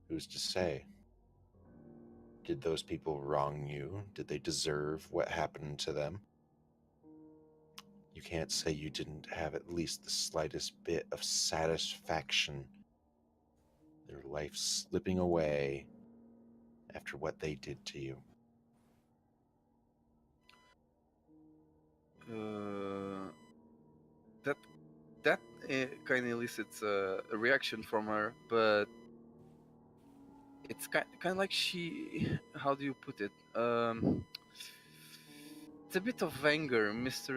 Who's to say? Did those people wrong you? Did they deserve what happened to them? You can't say you didn't have at least the slightest bit of satisfaction. Their life slipping away after what they did to you. That kind of elicits a reaction from her, but it's kind of like she. How do you put it? It's a bit of anger, mixed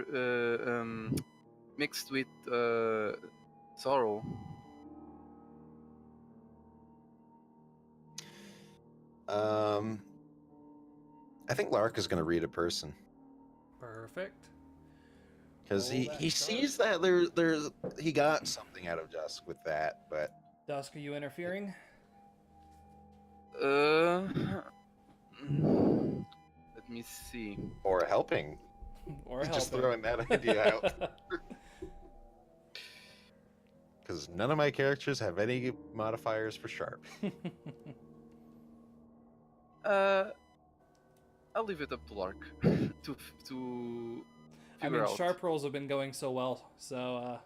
with sorrow. I think Lark is going to read a person. Perfect. Because he sees that there's he got something out of Dusk with that, but Dusk, are you interfering? Let me see. or helping. Or helping. Just throwing that idea out. Because none of my characters have any modifiers for sharp. I'll leave it up to Lark to I mean, sharp rolls have been going so well, so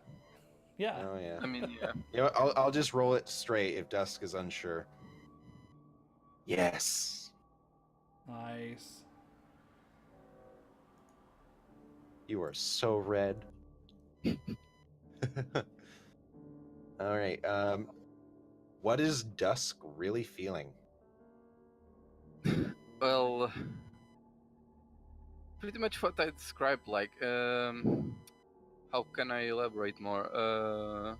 yeah. Oh yeah. I mean, yeah. You know, I'll just roll it straight if Dusk is unsure. Yes. Nice. You are so red. All right. What is Dusk really feeling? Well, pretty much what I described. Like, how can I elaborate more?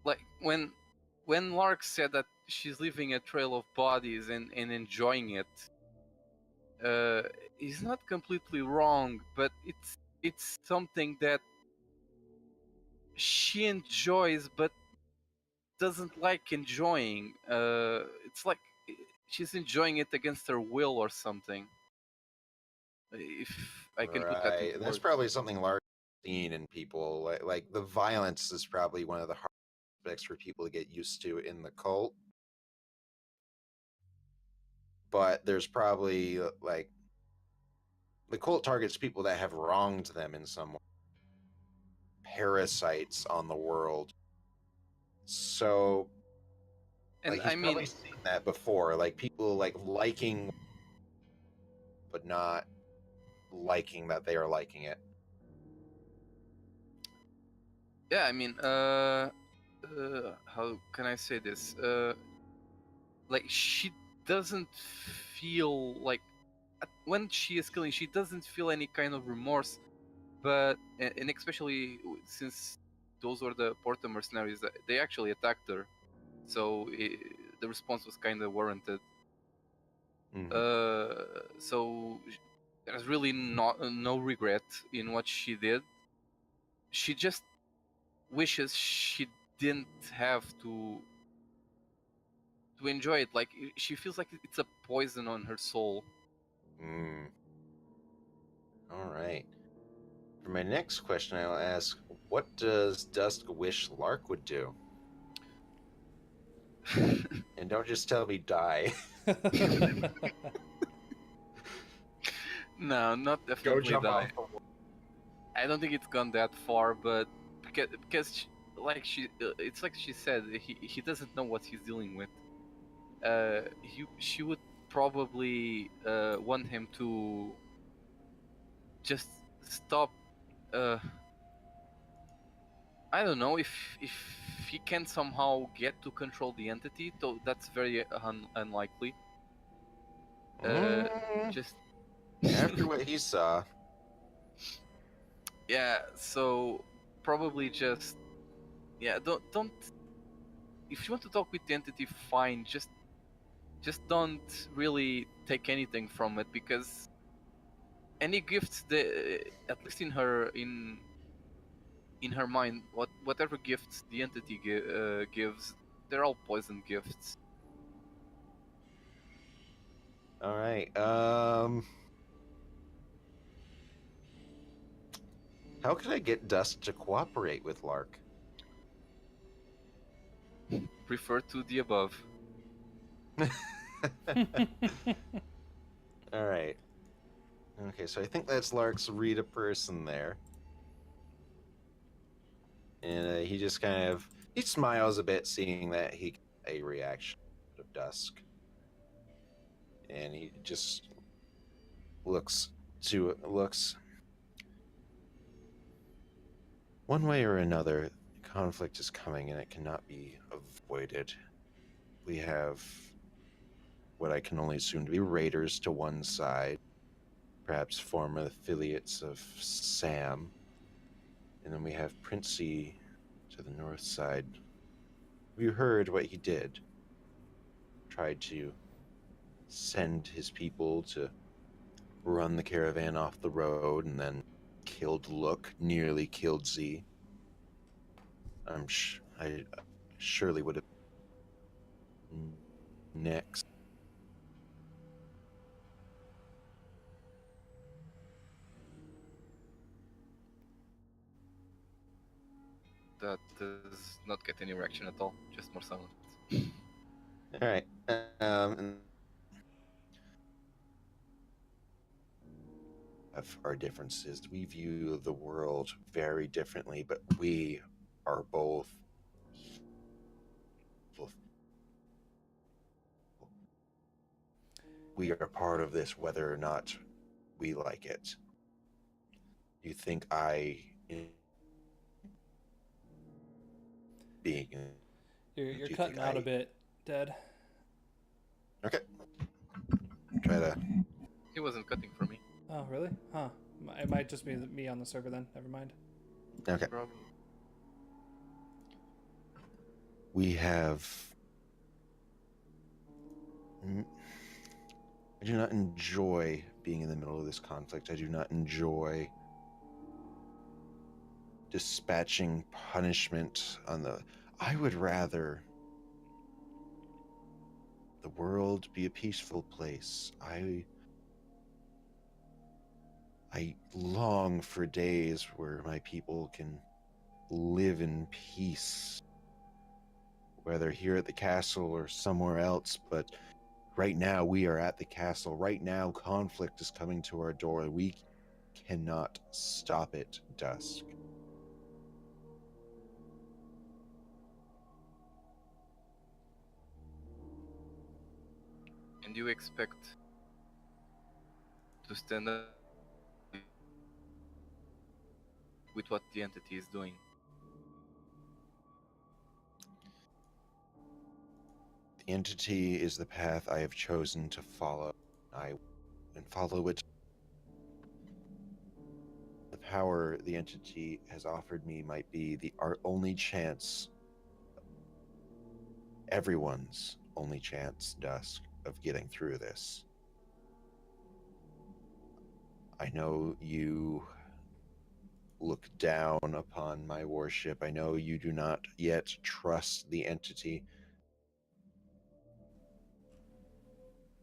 Like when Lark said that she's leaving a trail of bodies and enjoying it. He's not completely wrong, but it's something that she enjoys but doesn't like enjoying. It's like she's enjoying it against her will or something. If I can put that into That's words. probably something Lark seen in people. Like the violence is probably one of the hard aspects for people to get used to in the cult. But there's probably like the cult targets people that have wronged them in some way. Parasites on the world. So And like, he's probably seen that before, like people like liking but not liking that they are liking it. Yeah, I mean, how can I say this? Like she doesn't feel like when she is killing, she doesn't feel any kind of remorse. But and especially since those were the Porta mercenaries, they actually attacked her, so the response was kind of warranted. So there's really no regret in what she did. She just wishes she didn't have to enjoy it. Like she feels like it's a poison on her soul. All right. For my next question, I'll ask, what does Dusk wish Lark would do? And don't just tell me die. No, not definitely die. I don't think it's gone that far, but because it's like she said, he doesn't know what he's dealing with. She would probably want him to just stop. I don't know if he can somehow get to control the entity, though that's very unlikely. Just after what he saw. Yeah, so probably just don't. If you want to talk with the entity, fine. Just don't really take anything from it, because any gifts, at least in her mind, whatever gifts the entity gives, they're all poison gifts. All right. How can I get Dusk to cooperate with Lark? Prefer to the above. All right. Okay, so I think that's Lark's read a person there. And he just kind of, he smiles a bit seeing that he got a reaction of Dusk. And he just looks one way or another, conflict is coming and it cannot be avoided. We have what I can only assume to be raiders to one side, perhaps former affiliates of Sam. And then we have Princey to the north side. You heard what he did. Tried to send his people to run the caravan off the road and then killed Look, nearly killed Z. I surely would have next. That does not get any reaction at all, just more silence. All right. And of our differences, we view the world very differently, but we are both. We are part of this, whether or not we like it. You think being? You're cutting out a bit, Dead. Okay. Try to. He wasn't cutting for me. Oh, really? Huh. It might just be me on the server then. Never mind. Okay. Probably. We have. I do not enjoy being in the middle of this conflict. I do not enjoy dispatching punishment on the. I would rather the world be a peaceful place. I long for days where my people can live in peace, whether here at the castle or somewhere else, but right now we are at the castle. Right now conflict is coming to our door. We cannot stop it, Dusk. And you expect to stand up with what the entity is doing? The entity is the path I have chosen to follow. I follow it. The power the entity has offered me might be our only chance, everyone's only chance, Dusk, of getting through this. I know you look down upon my worship. I know you do not yet trust the entity.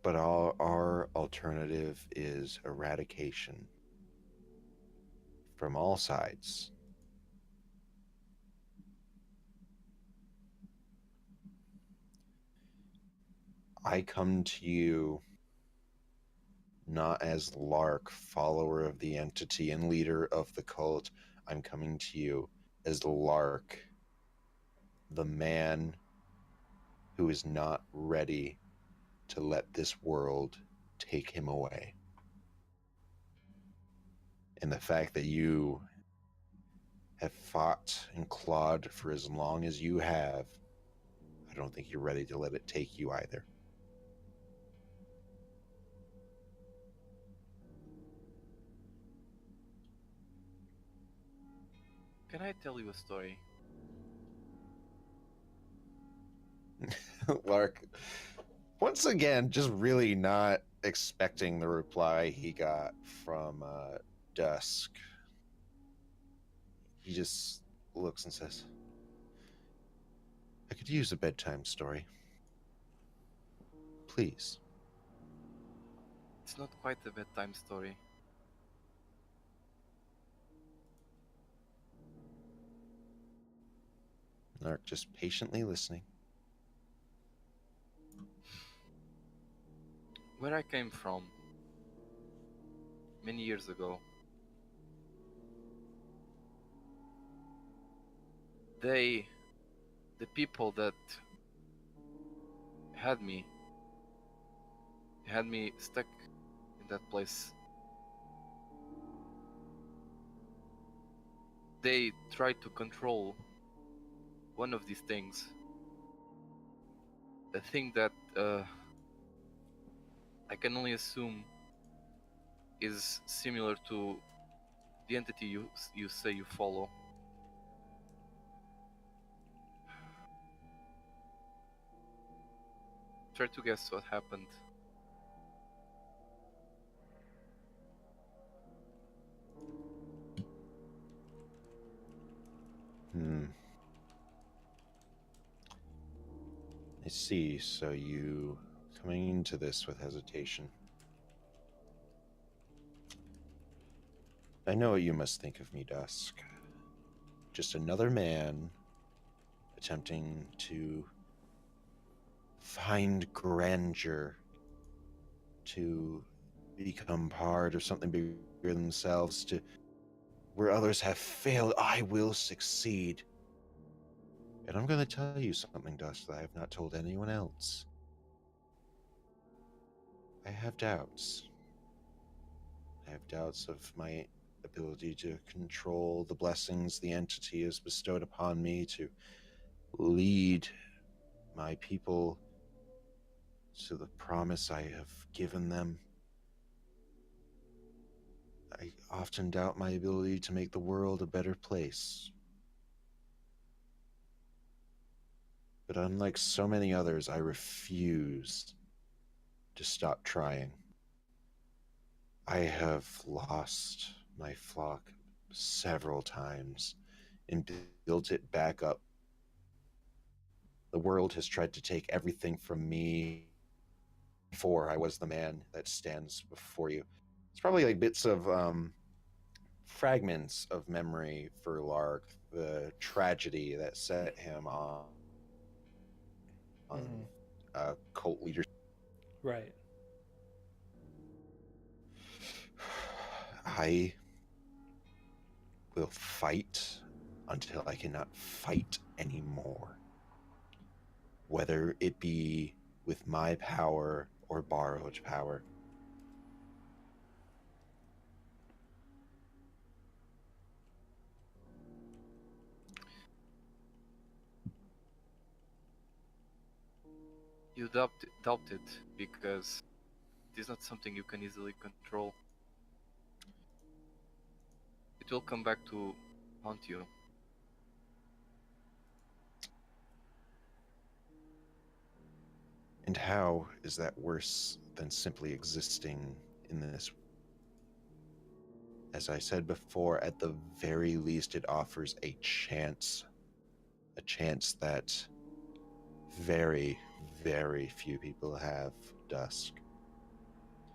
But our alternative is eradication from all sides. I come to you not as Lark, follower of the entity and leader of the cult. I'm coming to you as Lark, the man who is not ready to let this world take him away. And the fact that you have fought and clawed for as long as you have, I don't think you're ready to let it take you either. Can I tell you a story? Lark, once again, just really not expecting the reply he got from Dusk. He just looks and says, I could use a bedtime story. Please. It's not quite a bedtime story. Lark just patiently listening. Where I came from, many years ago, the people that had me stuck in that place. They tried to control one of these things. A thing that I can only assume is similar to the entity you say you follow. Try to guess what happened. I see. So you coming into this with hesitation. I know what you must think of me, Dusk. Just another man attempting to find grandeur, to become part of something bigger than themselves, to where others have failed, I will succeed. And I'm going to tell you something, Dusk, that I have not told anyone else. I have doubts. I have doubts of my ability to control the blessings the entity has bestowed upon me, to lead my people to the promise I have given them. I often doubt my ability to make the world a better place. But unlike so many others, I refuse to stop trying. I have lost my flock several times and built it back up. The world has tried to take everything from me before I was the man that stands before you. It's probably like bits of fragments of memory for Lark, the tragedy that set him on cult leadership. Right. I will fight until I cannot fight anymore. Whether it be with my power or borrowed power. You doubt it because it is not something you can easily control. It will come back to haunt you. And how is that worse than simply existing in this? As I said before, at the very least, it offers a chance that very, very few people have, Dusk.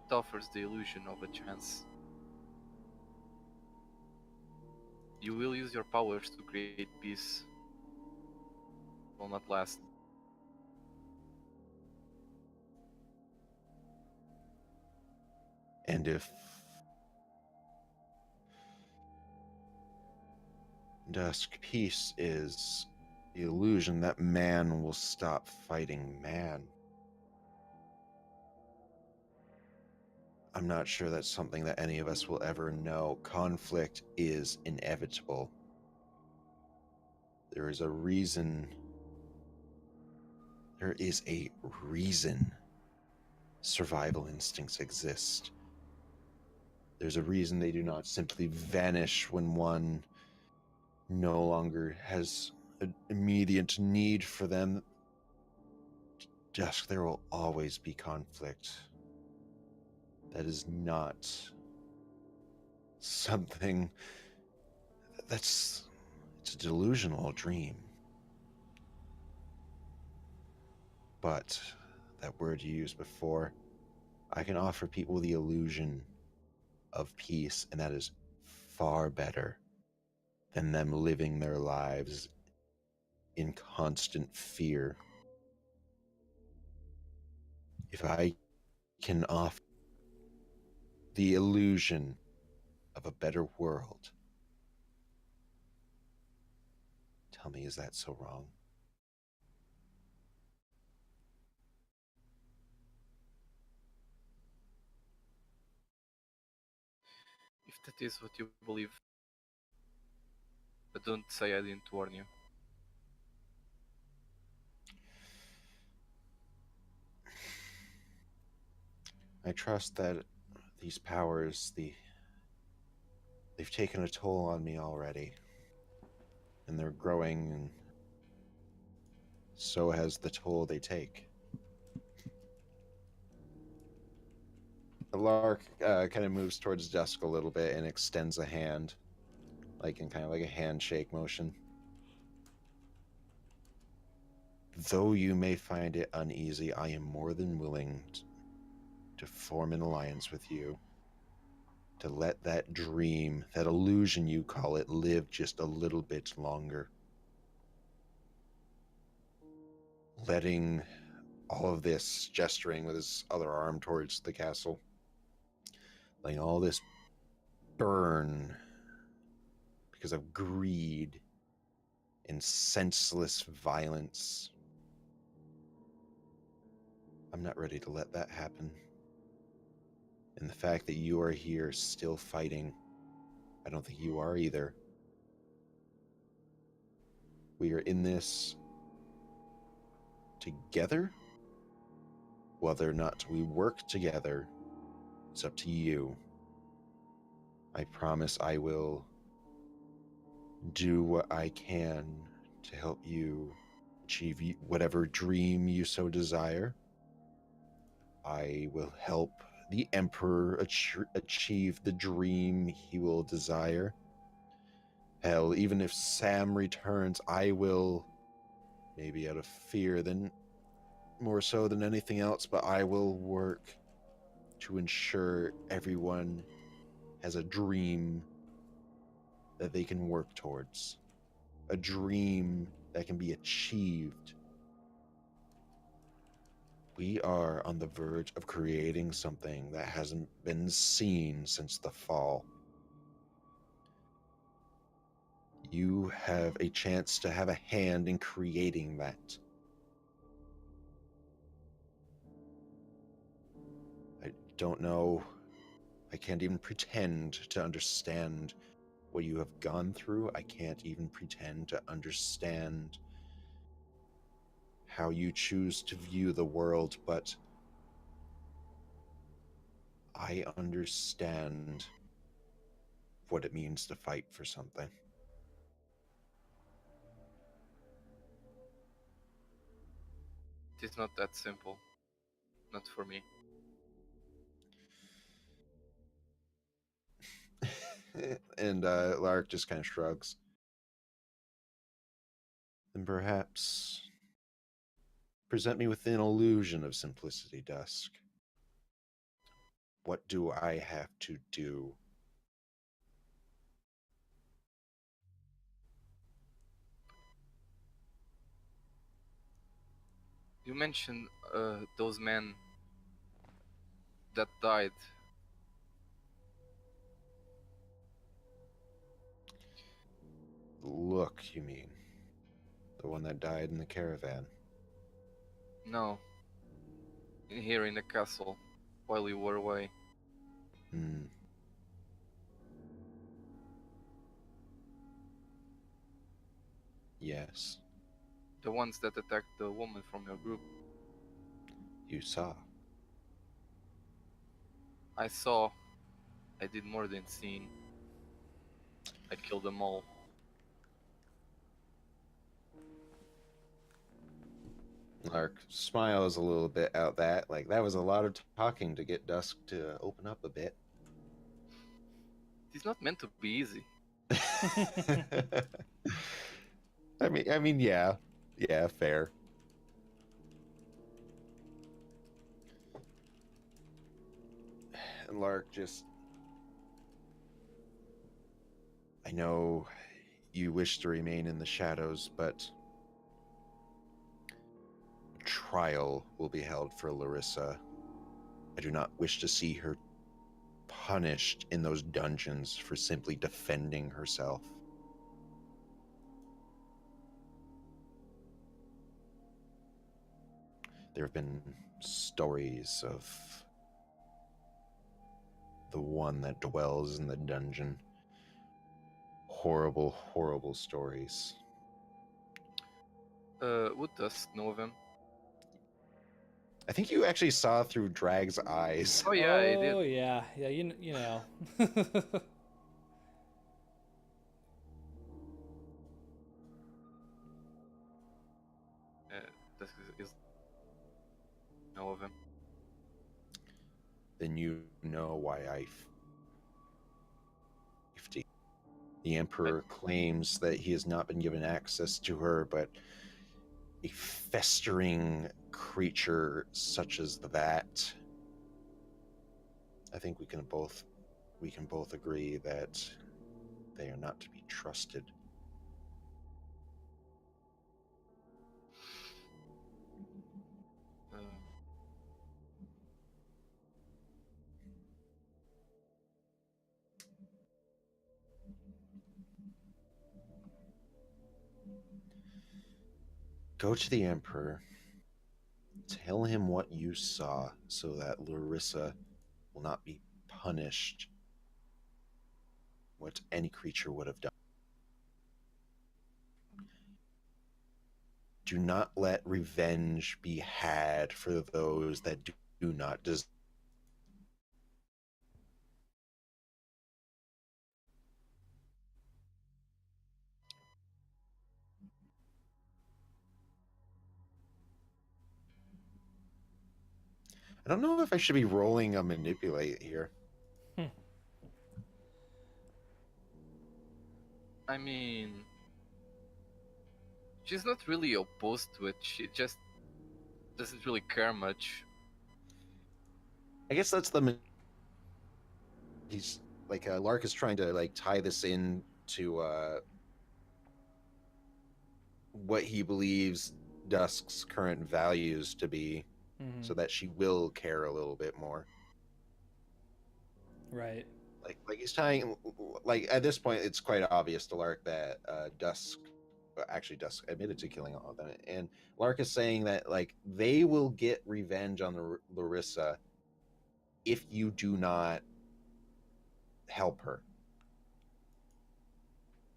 It offers the illusion of a chance. You will use your powers to create peace. It will not last. And if Dusk, peace is the illusion that man will stop fighting man. I'm not sure that's something that any of us will ever know. Conflict is inevitable. There is a reason survival instincts exist. There's a reason they do not simply vanish when one no longer has an immediate need for them. Dusk, there will always be conflict. That is not something it's a delusional dream. But that word you used before, I can offer people the illusion of peace, and that is far better than them living their lives in constant fear. If I can offer the illusion of a better world, tell me, is that so wrong? If that is what you believe, but don't say I didn't warn you. I trust that these powers, they've taken a toll on me already, and they're growing, and so has the toll they take. The Lark kind of moves towards Dusk a little bit and extends a hand, like in kind of like a handshake motion. Though you may find it uneasy, I am more than willing to form an alliance with you, to let that dream, that illusion you call it, live just a little bit longer. Letting all of this, gesturing with his other arm towards the castle, letting all this burn because of greed and senseless violence. I'm not ready to let that happen. And the fact that you are here still fighting, I don't think you are either. We are in this together. Whether or not we work together, it's up to you. I promise I will do what I can to help you achieve whatever dream you so desire. I will help the Emperor achieve the dream he will desire. Hell, even if Sam returns, I will, maybe out of fear than more so than anything else, but I will work to ensure everyone has a dream that they can work towards. A dream that can be achieved. We are on the verge of creating something that hasn't been seen since the fall. You have a chance to have a hand in creating that. I don't know. I can't even pretend to understand what you have gone through. I can't even pretend to understand how you choose to view the world, but I understand what it means to fight for something. It is not that simple. Not for me. And Lark just kind of shrugs. Then perhaps present me with an illusion of simplicity, Dusk. What do I have to do? You mentioned those men that died. Look, you mean? The one that died in the caravan? No. Here in the castle, while we were away. Hmm. Yes. The ones that attacked the woman from your group. You saw. I saw. I did more than seeing. I killed them all. Lark smiles a little bit at that. Like, that was a lot of talking to get Dusk to open up a bit. It's not meant to be easy. I mean, yeah. Yeah, fair. And Lark just... I know you wish to remain in the shadows, but a trial will be held for Larissa. I do not wish to see her punished in those dungeons for simply defending herself. There have been stories of the one that dwells in the dungeon. Horrible, horrible stories. Would Dusk know of him? I think you actually saw through Drag's eyes. Oh yeah, I did. Oh yeah, yeah. You know. Dusk is know of him. Then you know why I... The Emperor claims that he has not been given access to her, but a festering creature such as that, I think we can both agree that they are not to be trusted. Go to the Emperor. Tell him what you saw so that Larissa will not be punished what any creature would have done. Do not let revenge be had for those that do not deserve. I don't know if I should be rolling a manipulate here. I mean, she's not really opposed to it. She just doesn't really care much. I guess that's the... He's like, Lark is trying to like tie this in to what he believes Dusk's current values to be, so that she will care a little bit more. Right. Like he's tying, like at this point, it's quite obvious to Lark that Dusk admitted to killing all of them, and Lark is saying that like they will get revenge on the Larissa if you do not help her.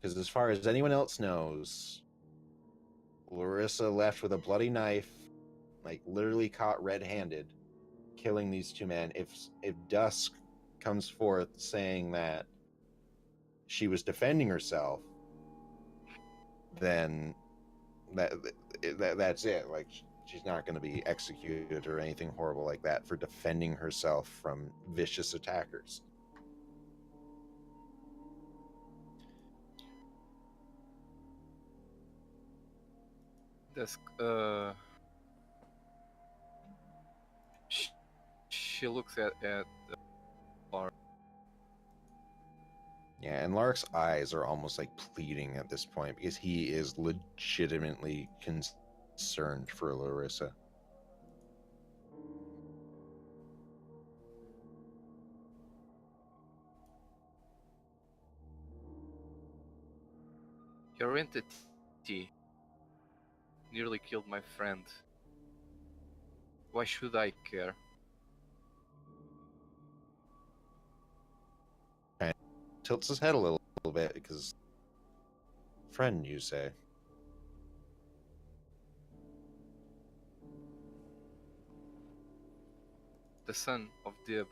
Because as far as anyone else knows, Larissa left with a bloody knife, like literally caught red-handed, killing these two men. If Dusk comes forth saying that she was defending herself, then that's it. Like, she's not going to be executed or anything horrible like that for defending herself from vicious attackers. Dusk, she looks at Lark. Yeah, and Lark's eyes are almost like pleading at this point because he is legitimately concerned for Larissa. Your entity nearly killed my friend. Why should I care? And tilts his head a little bit because, friend, you say? The son of the...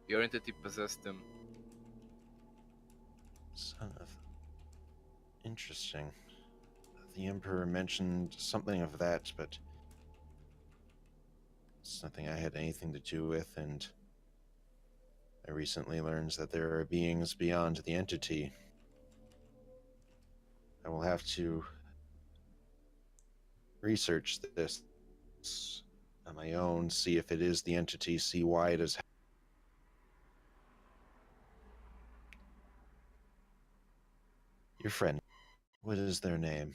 Your entity possessed him. Son of... Interesting. The Emperor mentioned something of that, but it's nothing I had anything to do with, and I recently learned that there are beings beyond the entity. I will have to research this on my own, see if it is the entity, see why it is. Your friend. What is their name?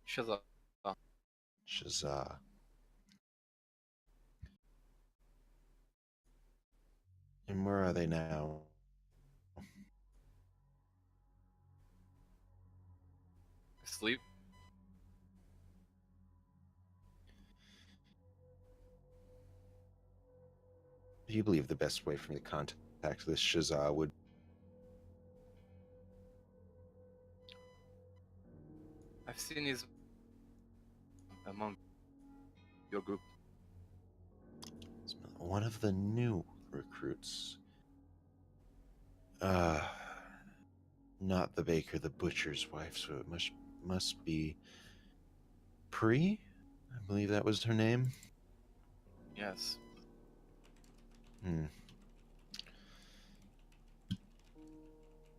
Shazza. Shazza. And where are they now? Sleep. Do you believe the best way for me to contact this Shazza would... I've seen his among your group. One of the new recruits. Not the baker, the butcher's wife, so it must be Pre? I believe that was her name. Yes.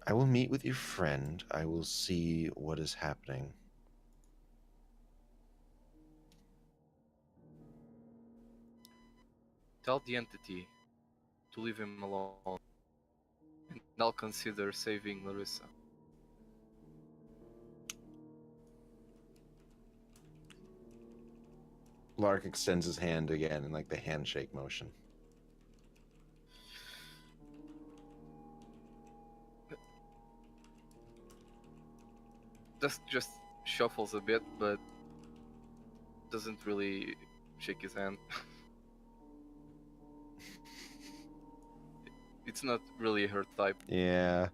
I will meet with your friend. I will see what is happening. Tell the entity to leave him alone, and I'll consider saving Larissa. Lark extends his hand again in like the handshake motion. Dusk just shuffles a bit, but doesn't really shake his hand. It's not really her type. Yeah.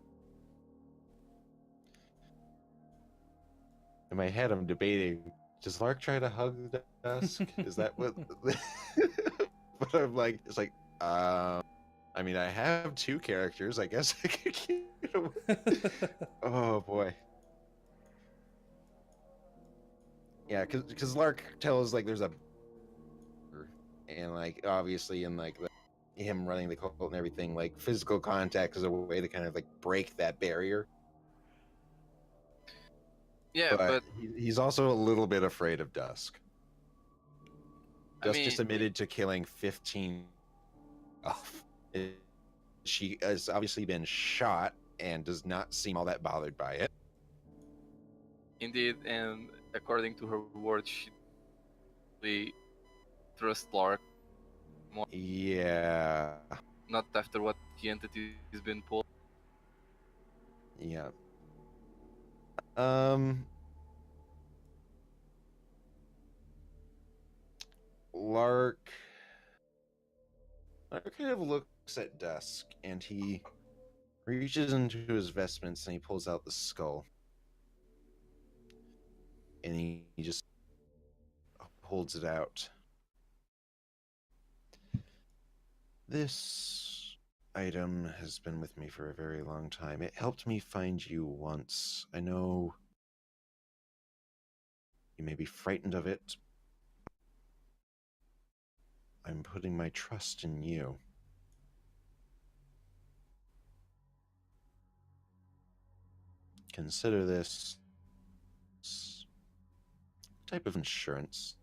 In my head, I'm debating, does Lark try to hug Dusk? Is that what... But I'm like, it's like, I mean, I have two characters. I guess I could get away. Oh, boy. Yeah, because Lark tells, like, there's a... And, like, obviously in, like, him running the cult and everything, like, physical contact is a way to kind of, like, break that barrier. Yeah, but he's also a little bit afraid of Dusk. Dusk just admitted to killing 15 off. She has obviously been shot and does not seem all that bothered by it. Indeed, and according to her words, she really trusts Lark more. Yeah. Not after what the entity has been pulled. Yeah. Lark kind of looks at Dusk and he reaches into his vestments and he pulls out the skull. And he just holds it out. This item has been with me for a very long time. It helped me find you once. I know you may be frightened of it. I'm putting my trust in you. Consider this type of insurance.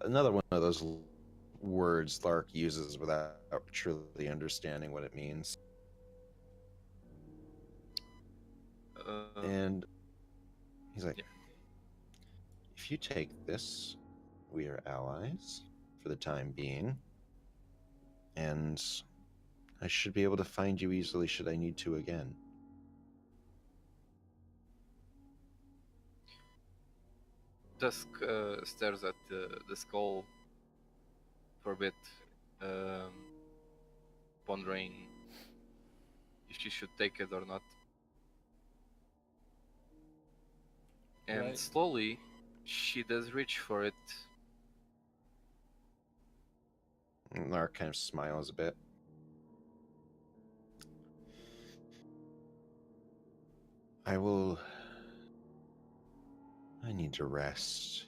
Another one of those words Lark uses without truly understanding what it means. And he's like, yeah. If you take this, we are allies for the time being. And I should be able to find you easily should I need to again. Dusk stares at the skull for a bit, pondering if she should take it or not. And slowly, she does reach for it. And Lark kind of smiles a bit. I need to rest.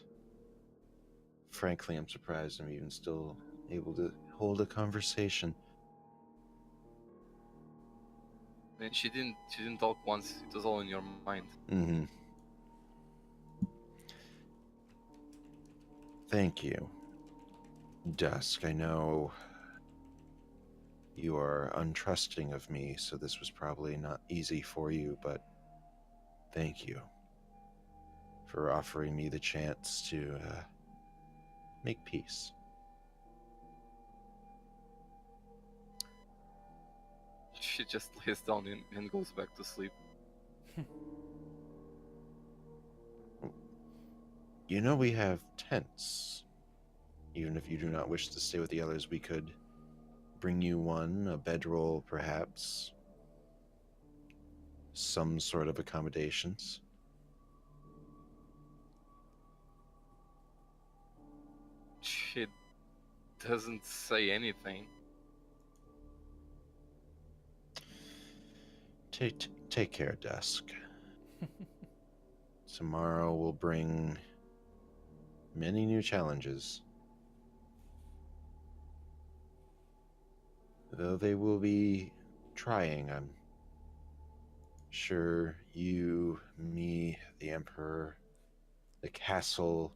Frankly, I'm surprised I'm even still able to hold a conversation. And she didn't talk once, it was all in your mind. Mm-hmm. Thank you. Dusk, I know You are untrusting of me, so this was probably not easy for you, but thank you for offering me the chance to make peace. She just lays down and goes back to sleep. You know we have tents. Even if you do not wish to stay with the others, we could bring you one, a bedroll perhaps. Some sort of accommodations. She doesn't say anything. Take care, Dusk. Tomorrow will bring many new challenges. Though they will be trying, I'm sure you, me, the Emperor, the castle,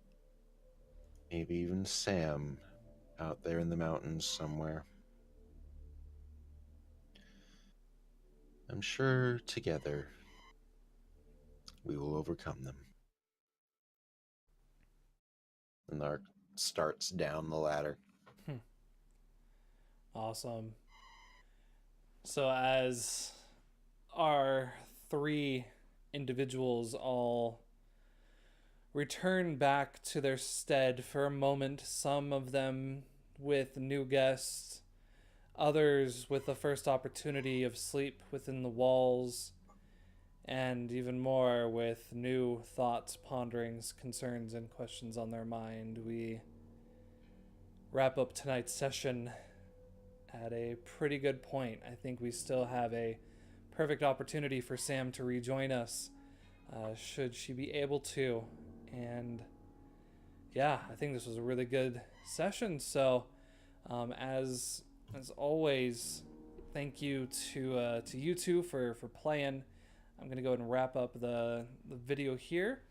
maybe even Sam out there in the mountains somewhere. I'm sure together we will overcome them. And Lark starts down the ladder. Awesome. So as our 3 individuals all return back to their stead for a moment, some of them with new guests, others with the first opportunity of sleep within the walls, and even more with new thoughts, ponderings, concerns, and questions on their mind, we wrap up tonight's session at a pretty good point. I think we still have a perfect opportunity for Sam to rejoin us, should she be able to. And yeah, I think this was a really good session. So as always, thank you to you two for playing. I'm gonna go ahead and wrap up the video here.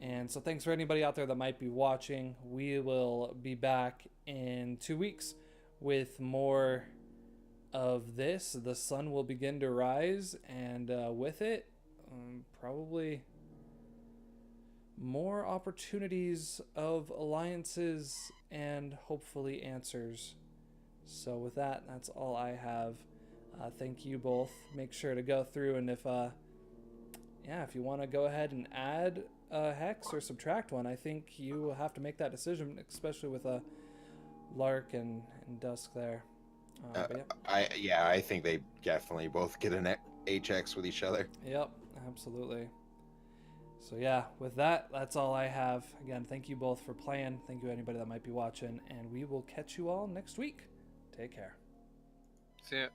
And so thanks for anybody out there that might be watching. We will be back in 2 weeks with more of this. The sun will begin to rise, and with it, probably more opportunities of alliances and hopefully answers. So with that, that's all I have. Thank you both. Make sure to go through, and if you want to go ahead and add a hex or subtract one, I think you will have to make that decision, especially with a Lark and Dusk there. I think they definitely both get an HX with each other. Yep, absolutely. So yeah, with that, that's all I have. Again, thank you both for playing. Thank you anybody that might be watching, and we will catch you all next week. Take care. See ya.